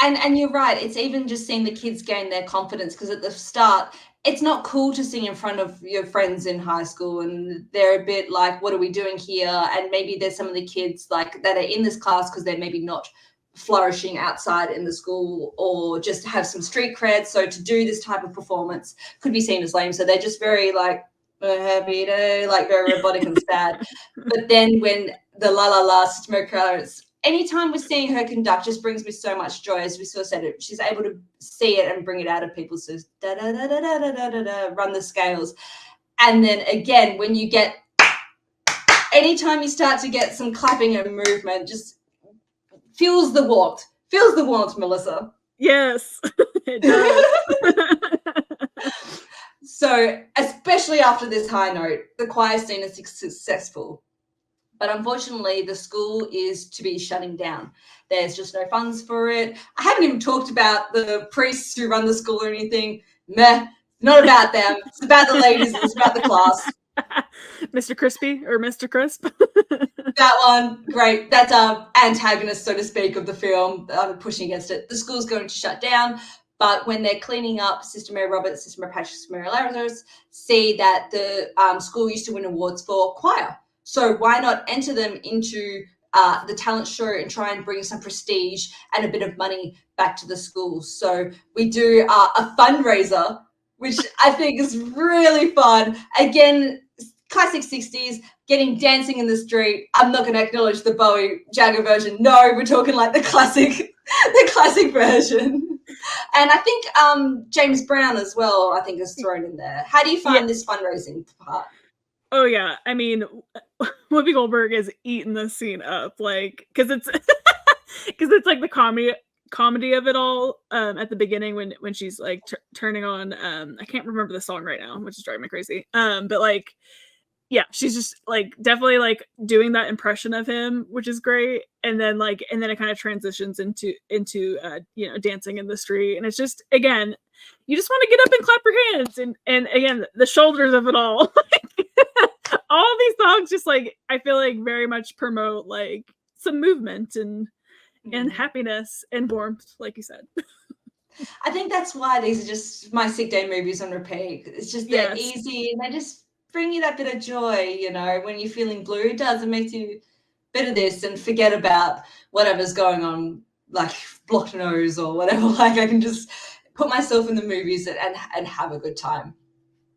And you're right. It's even just seeing the kids gain their confidence, because at the start, it's not cool to sing in front of your friends in high school, and they're a bit like, what are we doing here? And maybe there's some of the kids like that are in this class because they're maybe not flourishing outside in the school or just have some street cred. So to do this type of performance could be seen as lame. So they're just very like, a happy day, like very robotic and sad. But then when the La La La Sister Mary, anytime we're seeing her conduct just brings me so much joy. As we sort of said, she's able to see it and bring it out of people. So da da da da da da da da, run the scales. And then again, when you get, anytime you start to get some clapping and movement, just feels the warmth. Feels the warmth, Melissa. Yes, it does. So, especially after this high note, the choir scene is successful. But unfortunately, the school is to be shutting down. There's just no funds for it. I haven't even talked about the priests who run the school or anything. Meh, not about them. It's about the ladies. It's about the class. Mr. Crispy or Mr. Crisp. That one, great. That's our antagonist, so to speak, of the film. Pushing against it. The school's going to shut down. But when they're cleaning up, Sister Mary Roberts, Sister Mary Patrick, Sister Mary Lazarus see that the school used to win awards for choir. So why not enter them into the talent show and try and bring some prestige and a bit of money back to the school? So we do a fundraiser, which I think is really fun. Again, classic 60s, getting dancing in the street. I'm not going to acknowledge the Bowie Jagger version. No, we're talking like the classic version. And I think James Brown as well, I think, is thrown in there. How do you find this fundraising part? Oh yeah, I mean, Whoopi Goldberg is eating this scene up, like, because it's like the comedy of it all at the beginning when she's like turning on I can't remember the song right now, which is driving me crazy. But like, yeah, she's just like definitely like doing that impression of him, which is great. And then it kind of transitions into dancing in the street, and it's just, again, you just want to get up and clap your hands, and again, the shoulders of it all. All of these songs just like, I feel like very much promote like some movement and happiness and warmth, like you said. I think that's why these are just my sick day movies on repeat. It's just they're easy and they just bring you that bit of joy, you know, when you're feeling blue. It does. It makes you a bit of this and forget about whatever's going on, like blocked nose or whatever. Like I can just put myself in the movies and have a good time.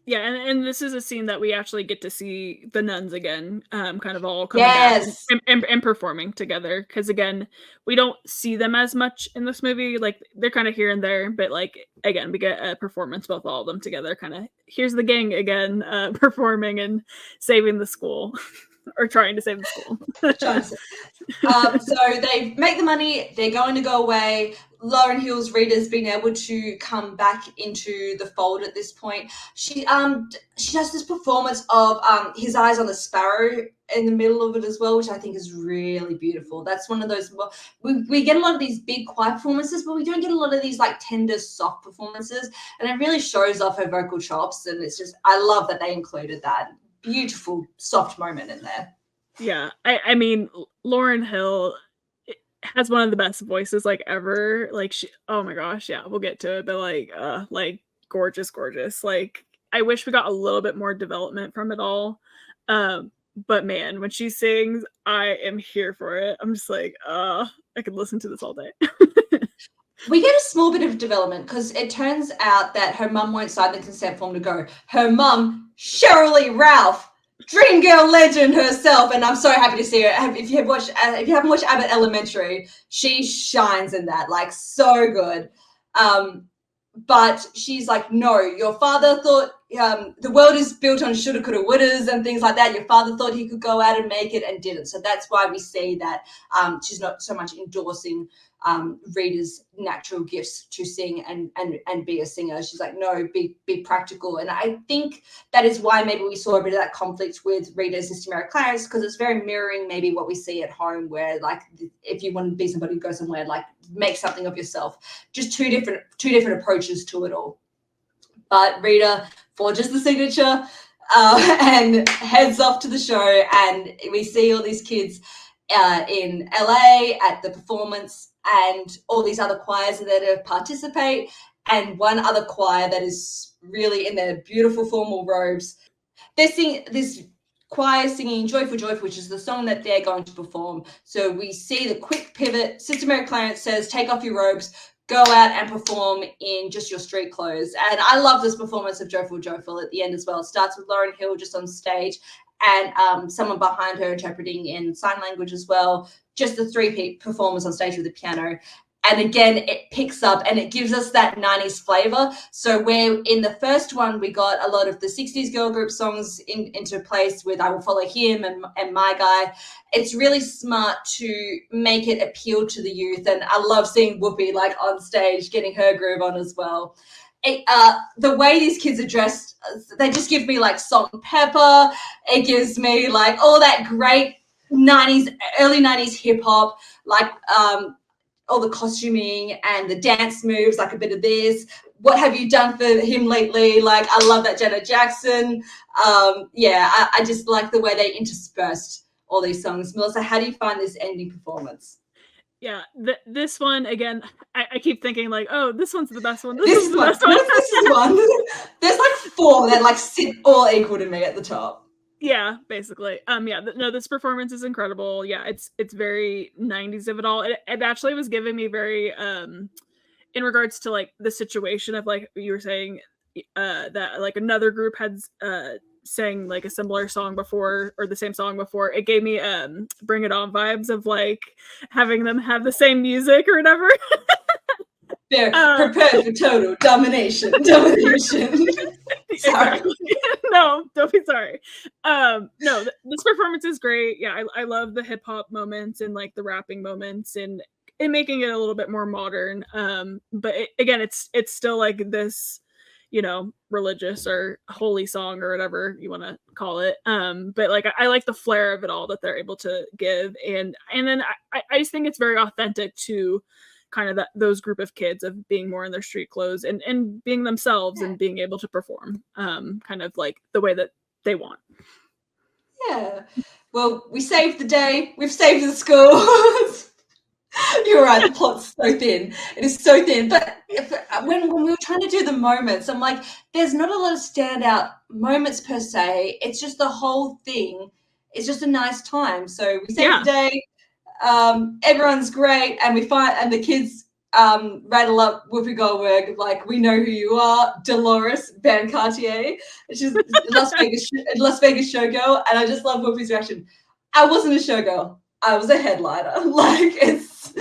Yeah, and this is a scene that we actually get to see the nuns again, kind of all coming back and performing together. Because again, we don't see them as much in this movie. Like they're kind of here and there, but like again, we get a performance both all of them together. Kind of here's the gang again, performing and saving the school. Or trying to save the school. So they make the money, they're going to go away. Lauryn Hill's Rita's been able to come back into the fold at this point. She does this performance of His Eyes on the Sparrow in the middle of it as well, which I think is really beautiful. That's one of those, we get a lot of these big choir performances, but we don't get a lot of these like tender, soft performances. And it really shows off her vocal chops. And it's just, I love that they included that beautiful soft moment in there. Yeah, I mean Lauryn Hill has one of the best voices like ever. Like she, oh my gosh, yeah, we'll get to it, but like gorgeous. Like I wish we got a little bit more development from it all. But man, when she sings, I am here for it. I'm just like, I could listen to this all day. We get a small bit of development because it turns out that her mum won't sign the consent form to go. Her mum, Sheryl Lee Ralph, dream girl legend herself, and I'm so happy to see her. If you haven't watched Abbott Elementary, she shines in that, like so good. But she's like, no, your father thought the world is built on shoulda, coulda, wouldas and things like that. Your father thought he could go out and make it and didn't. So that's why we see that she's not so much endorsing Rita's natural gifts to sing and be a singer. She's like, no, be practical. And I think that is why maybe we saw a bit of that conflict with Rita's Sister Mary Clarence, because it's very mirroring maybe what we see at home, where like if you want to be somebody who goes somewhere, like make something of yourself. Just two different approaches to it all. But Rita forges the signature and heads off to the show, and we see all these kids in LA at the performance, and all these other choirs are there to participate, and one other choir that is really in their beautiful formal robes. They're singing this choir singing Joyful, Joyful, which is the song that they're going to perform. So we see the quick pivot. Sister Mary Clarence says, take off your robes, go out and perform in just your street clothes. And I love this performance of Joyful, Joyful at the end as well. It starts with Lauryn Hill just on stage, and someone behind her interpreting in sign language as well. Just the three performers on stage with the piano. And again, it picks up and it gives us that 90s flavor. So where in the first one, we got a lot of the 60s girl group songs into place with I Will Follow Him and My Guy. It's really smart to make it appeal to the youth. And I love seeing Whoopi like on stage, getting her groove on as well. The way these kids are dressed, they just give me like salt and pepper. It gives me like all that great 90s, early 90s hip hop, like all the costuming and the dance moves, like a bit of this. What have you done for him lately? Like, I love that Janet Jackson. I just like the way they interspersed all these songs. Melissa, how do you find this ending performance? Yeah, this one, again, I keep thinking like, oh, this one's the best one. This is the best one. This is one. There's like four that like sit all equal to me at the top. Yeah, basically. This performance is incredible. Yeah, it's very 90s of it all. It actually was giving me very in regards to like the situation of like you were saying that like another group had sang like a similar song before, or the same song before. It gave me Bring It On vibes of like having them have the same music or whatever. They're prepared for total domination. Sorry. No, don't be sorry. This performance is great. Yeah, I love the hip hop moments and like the rapping moments and making it a little bit more modern. But it's still like this, religious or holy song or whatever you want to call it. But like I like the flair of it all that they're able to give, and then I just think it's very authentic to kind of those group of kids of being more in their street clothes and being themselves and being able to perform kind of like the way that they want. Yeah. Well, we saved the day. We've saved the schools. You're right. The plot's so thin. It is so thin. But when we were trying to do the moments, I'm like, there's not a lot of standout moments per se. It's just the whole thing. It's just a nice time. So we saved the day. Everyone's great, and the kids rattle up Whoopi Goldberg like, we know who you are, Dolores Van Cartier. She's Las Vegas showgirl, and I just love Whoopi's reaction. I wasn't a showgirl. I was a headliner. Like, it's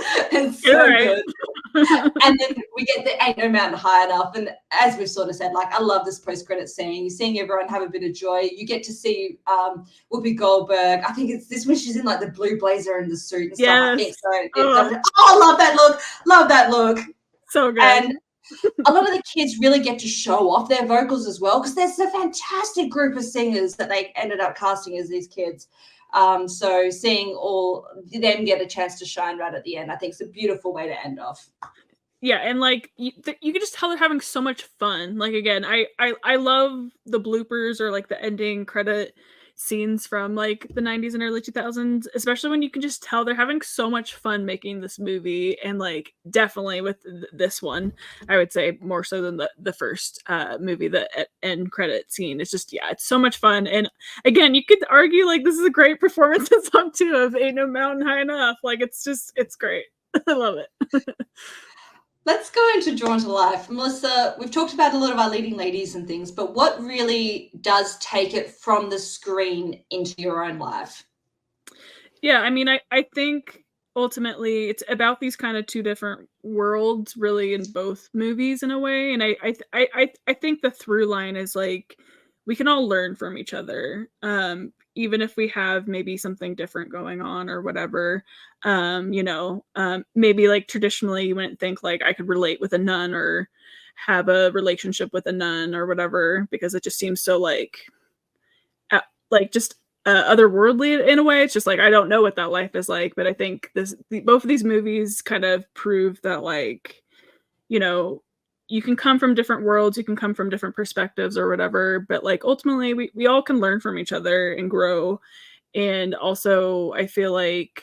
so good. And then we get the Ain't No Mountain High Enough. And as we've sort of said, like, I love this post-credit scene. You're seeing everyone have a bit of joy. You get to see Whoopi Goldberg. I think it's this when she's in like the blue blazer and the suit and stuff. I think so. I love that look. Love that look. So good. And a lot of the kids really get to show off their vocals as well, because there's a fantastic group of singers that they ended up casting as these kids. So seeing all them get a chance to shine right at the end, I think, is a beautiful way to end off. Yeah, and like you can just tell they're having so much fun. Like, again, I love the bloopers or like the ending credit scenes from like the 90s and early 2000s, especially when you can just tell they're having so much fun making this movie. And like, definitely with this one, I would say more so than the first movie, the end credit scene. It's just, yeah, it's so much fun. And again, you could argue like this is a great performance in song 2 of Ain't No Mountain High Enough. Like, it's great. I love it. Let's go into Drawn to Life. Melissa, we've talked about a lot of our leading ladies and things, but what really does take it from the screen into your own life? Yeah, I mean, I think ultimately it's about these kind of two different worlds really in both movies in a way. And I think the through line is like, we can all learn from each other. Even if we have maybe something different going on or whatever, maybe like traditionally you wouldn't think like I could relate with a nun or have a relationship with a nun or whatever, because it just seems so like just otherworldly in a way. It's just like, I don't know what that life is like, but I think both of these movies kind of prove that, like, you can come from different worlds, you can come from different perspectives or whatever, but like ultimately we all can learn from each other and grow. And also I feel like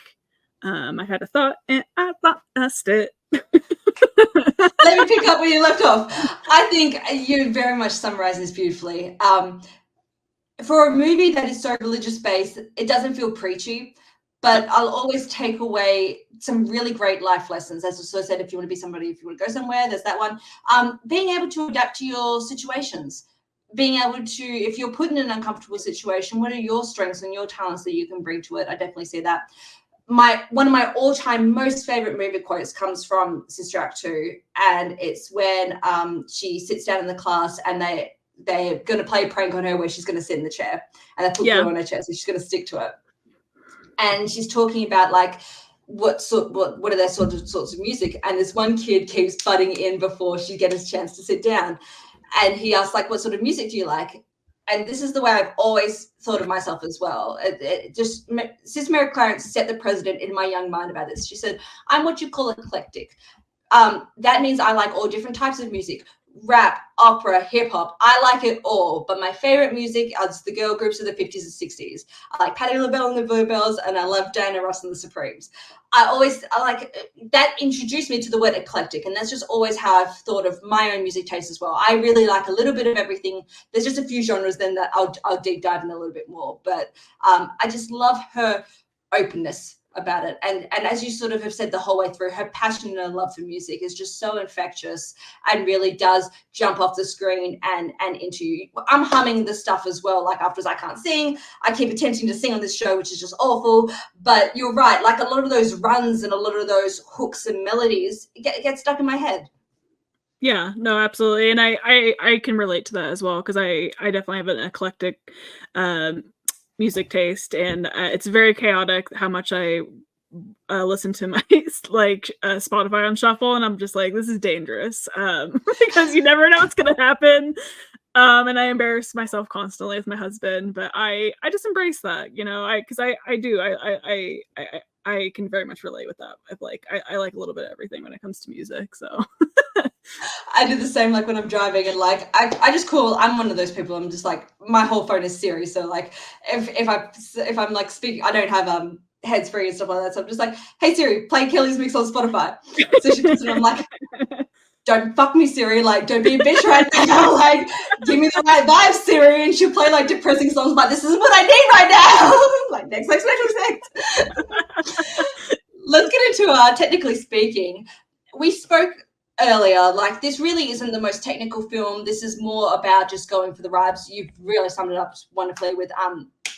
I had a thought and I lost it. Let me pick up where you left off. I think you very much summarized this beautifully. For a movie that is so religious based, it doesn't feel preachy, but I'll always take away some really great life lessons. As I sort of said, if you want to be somebody, if you want to go somewhere, there's that one. Being able to adapt to your situations, being able to, if you're put in an uncomfortable situation, what are your strengths and your talents that you can bring to it? I definitely see that. One of my all-time most favorite movie quotes comes from Sister Act 2, and it's when she sits down in the class and they're going to play a prank on her where she's going to sit in the chair, and they put glue on her chair, so she's going to stick to it. And she's talking about like what are their sorts of music, and this one kid keeps butting in before she gets a chance to sit down, and he asks like, what sort of music do you like? And this is the way I've always thought of myself as well. Sis Mary Clarence set the precedent in my young mind about this. She said, I'm what you call eclectic. That means I like all different types of music. Rap, opera, hip-hop, I like it all, but my favorite music is the girl groups of the 50s and 60s. I like Patti LaBelle and the Bluebells, and I love Diana Ross and the Supremes. I like that introduced me to the word eclectic, and that's just always how I've thought of my own music taste as well. I really like a little bit of everything. There's just a few genres then that I'll deep dive in a little bit more, but I just love her openness about it, and as you sort of have said the whole way through, her passion and love for music is just so infectious and really does jump off the screen and into you. I'm humming the stuff as well, like afterwards. I can't sing, I keep attempting to sing on this show, which is just awful, but you're right, like a lot of those runs and a lot of those hooks and melodies get stuck in my head. Yeah, no, absolutely. And I can relate to that as well, because I definitely have an eclectic music taste, and it's very chaotic how much I listen to my like Spotify on shuffle, and I'm just like, this is dangerous, because you never know what's gonna happen, and I embarrass myself constantly with my husband, but I just embrace that, because I can very much relate with that. I like a little bit of everything when it comes to music, so I do the same, like when I'm driving, and like I just call. I'm one of those people. I'm just like, my whole phone is Siri. So like if I'm like speaking, I don't have heads free and stuff like that. So I'm just like, hey Siri, play Kelly's mix on Spotify. So she puts it on. I'm like, don't fuck me, Siri. Like, don't be a bitch right now. Like, give me the right vibes, Siri. And she'll play like depressing songs, but this is what I need right now. Like, next. Let's get into technically speaking. We spoke earlier, like, this really isn't the most technical film. This is more about just going for the vibes. You've really summed it up wonderfully with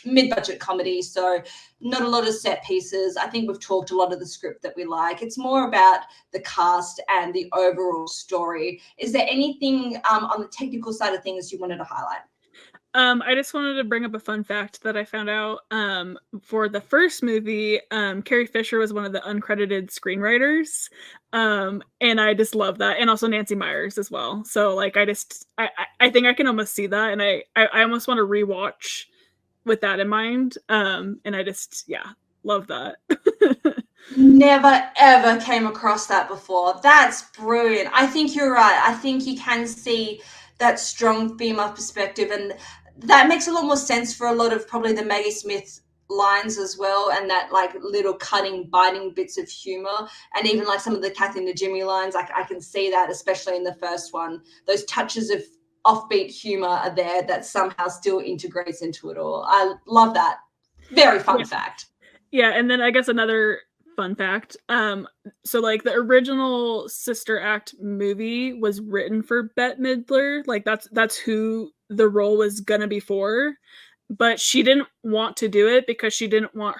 mid-budget comedy, so not a lot of set pieces. I think we've talked a lot of the script that we like. It's more about the cast and the overall story. Is there anything on the technical side of things you wanted to highlight? I just wanted to bring up a fun fact that I found out. For the first movie, Carrie Fisher was one of the uncredited screenwriters, and I just love that, and also Nancy Meyers as well. So like, I think I can almost see that, and I almost want to rewatch with that in mind. And I just love that. Never ever came across that before. That's brilliant. I think you're right. I think you can see that strong female perspective, and that makes a lot more sense for a lot of probably the Maggie Smith lines as well, and that like little cutting, biting bits of humor, and even like some of the Kathy Najimy lines. Like, I can see that, especially in the first one. Those touches of offbeat humor are there that somehow still integrates into it all. I love that. Very fun fact. Yeah, and then I guess another fun fact. So like, the original Sister Act movie was written for Bette Midler. Like, that's who the role was gonna be for, but she didn't want to do it because she didn't want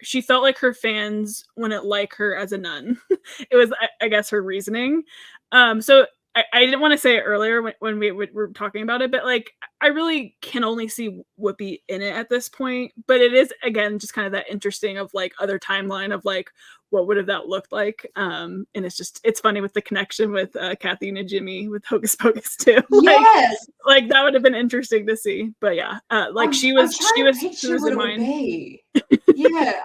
she felt like her fans wouldn't like her as a nun. It was, I guess, her reasoning. So I didn't want to say it earlier when we were talking about it, but like, I really can only see Whoopi in it at this point. But it is, again, just kind of that interesting of like other timeline of like, what would have that looked like? And it's funny with the connection with Kathy Najimy with Hocus Pocus too. Yes, like that would have been interesting to see. But yeah, like she was in mine. Yeah,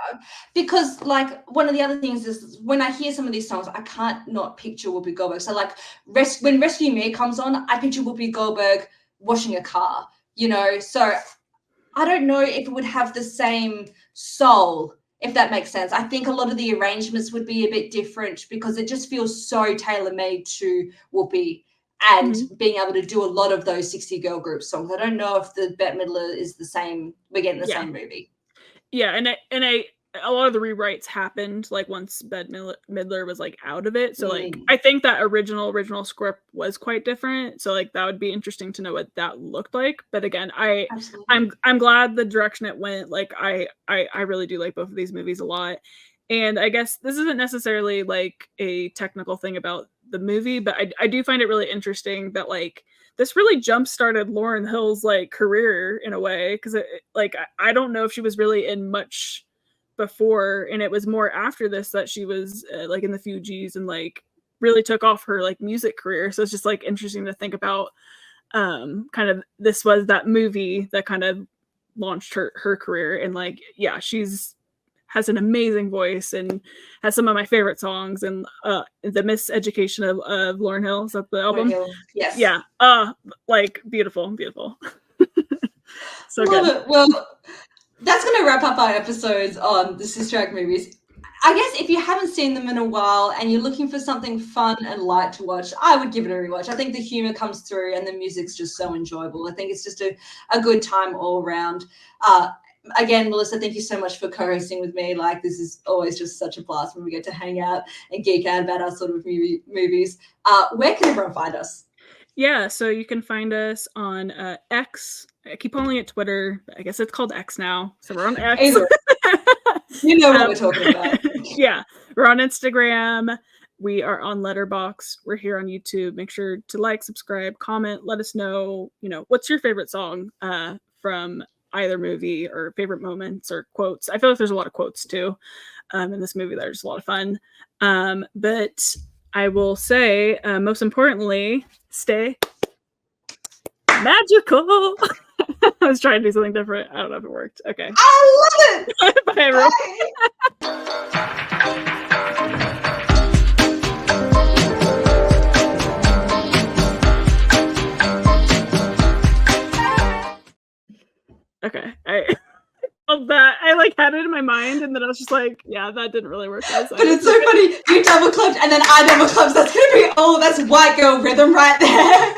because like, one of the other things is when I hear some of these songs, I can't not picture Whoopi Goldberg. So like, when Rescue Me comes on, I picture Whoopi Goldberg washing a car, you know. So I don't know if it would have the same soul, if that makes sense. I think a lot of the arrangements would be a bit different because it just feels so tailor-made to Whoopi, and being able to do a lot of those 60 girl group songs. I don't know if the Bette Midler is the same. We're getting the same movie. Yeah, and a lot of the rewrites happened like once Bette Midler was like out of it. So like, I think that original script was quite different. So like, that would be interesting to know what that looked like. But again, I'm glad the direction it went. Like, I really do like both of these movies a lot. And I guess this isn't necessarily like a technical thing about the movie, but I do find it really interesting that like, this really jump-started Lauryn Hill's like career in a way, because like, I don't know if she was really in much before, and it was more after this that she was like in the Fugees and like really took off her like music career. So it's just like interesting to think about kind of, this was that movie that kind of launched her career, and like, yeah, has an amazing voice and has some of my favorite songs, and the Miseducation of Lauryn Hill, is that the album? Yes. Yeah. Like, beautiful. So love good. It. Well, that's going to wrap up our episodes on the Sister Act movies. I guess if you haven't seen them in a while and you're looking for something fun and light to watch, I would give it a rewatch. I think the humor comes through and the music's just so enjoyable. I think it's just a good time all around. Again, Melissa, thank you so much for co-hosting with me. Like, this is always just such a blast when we get to hang out and geek out about our sort of movies. Where can everyone find us? Yeah, so you can find us on X. I keep calling it Twitter, but I guess it's called X now. So we're on X. Either. You know what we're talking about. Yeah, we're on Instagram. We are on Letterboxd. We're here on YouTube. Make sure to like, subscribe, comment. Let us know, what's your favorite song from either movie, or favorite moments or quotes. I feel like there's a lot of quotes too in this movie that are just a lot of fun. But I will say, most importantly, stay magical. I was trying to do something different. I don't know if it worked. Okay. I love it. Bye, everyone. Bye. had it in my mind, and then I was just like, yeah, that didn't really work. But it's so funny. You double clapped, and then I double clapped. That's gonna be that's white girl rhythm right there.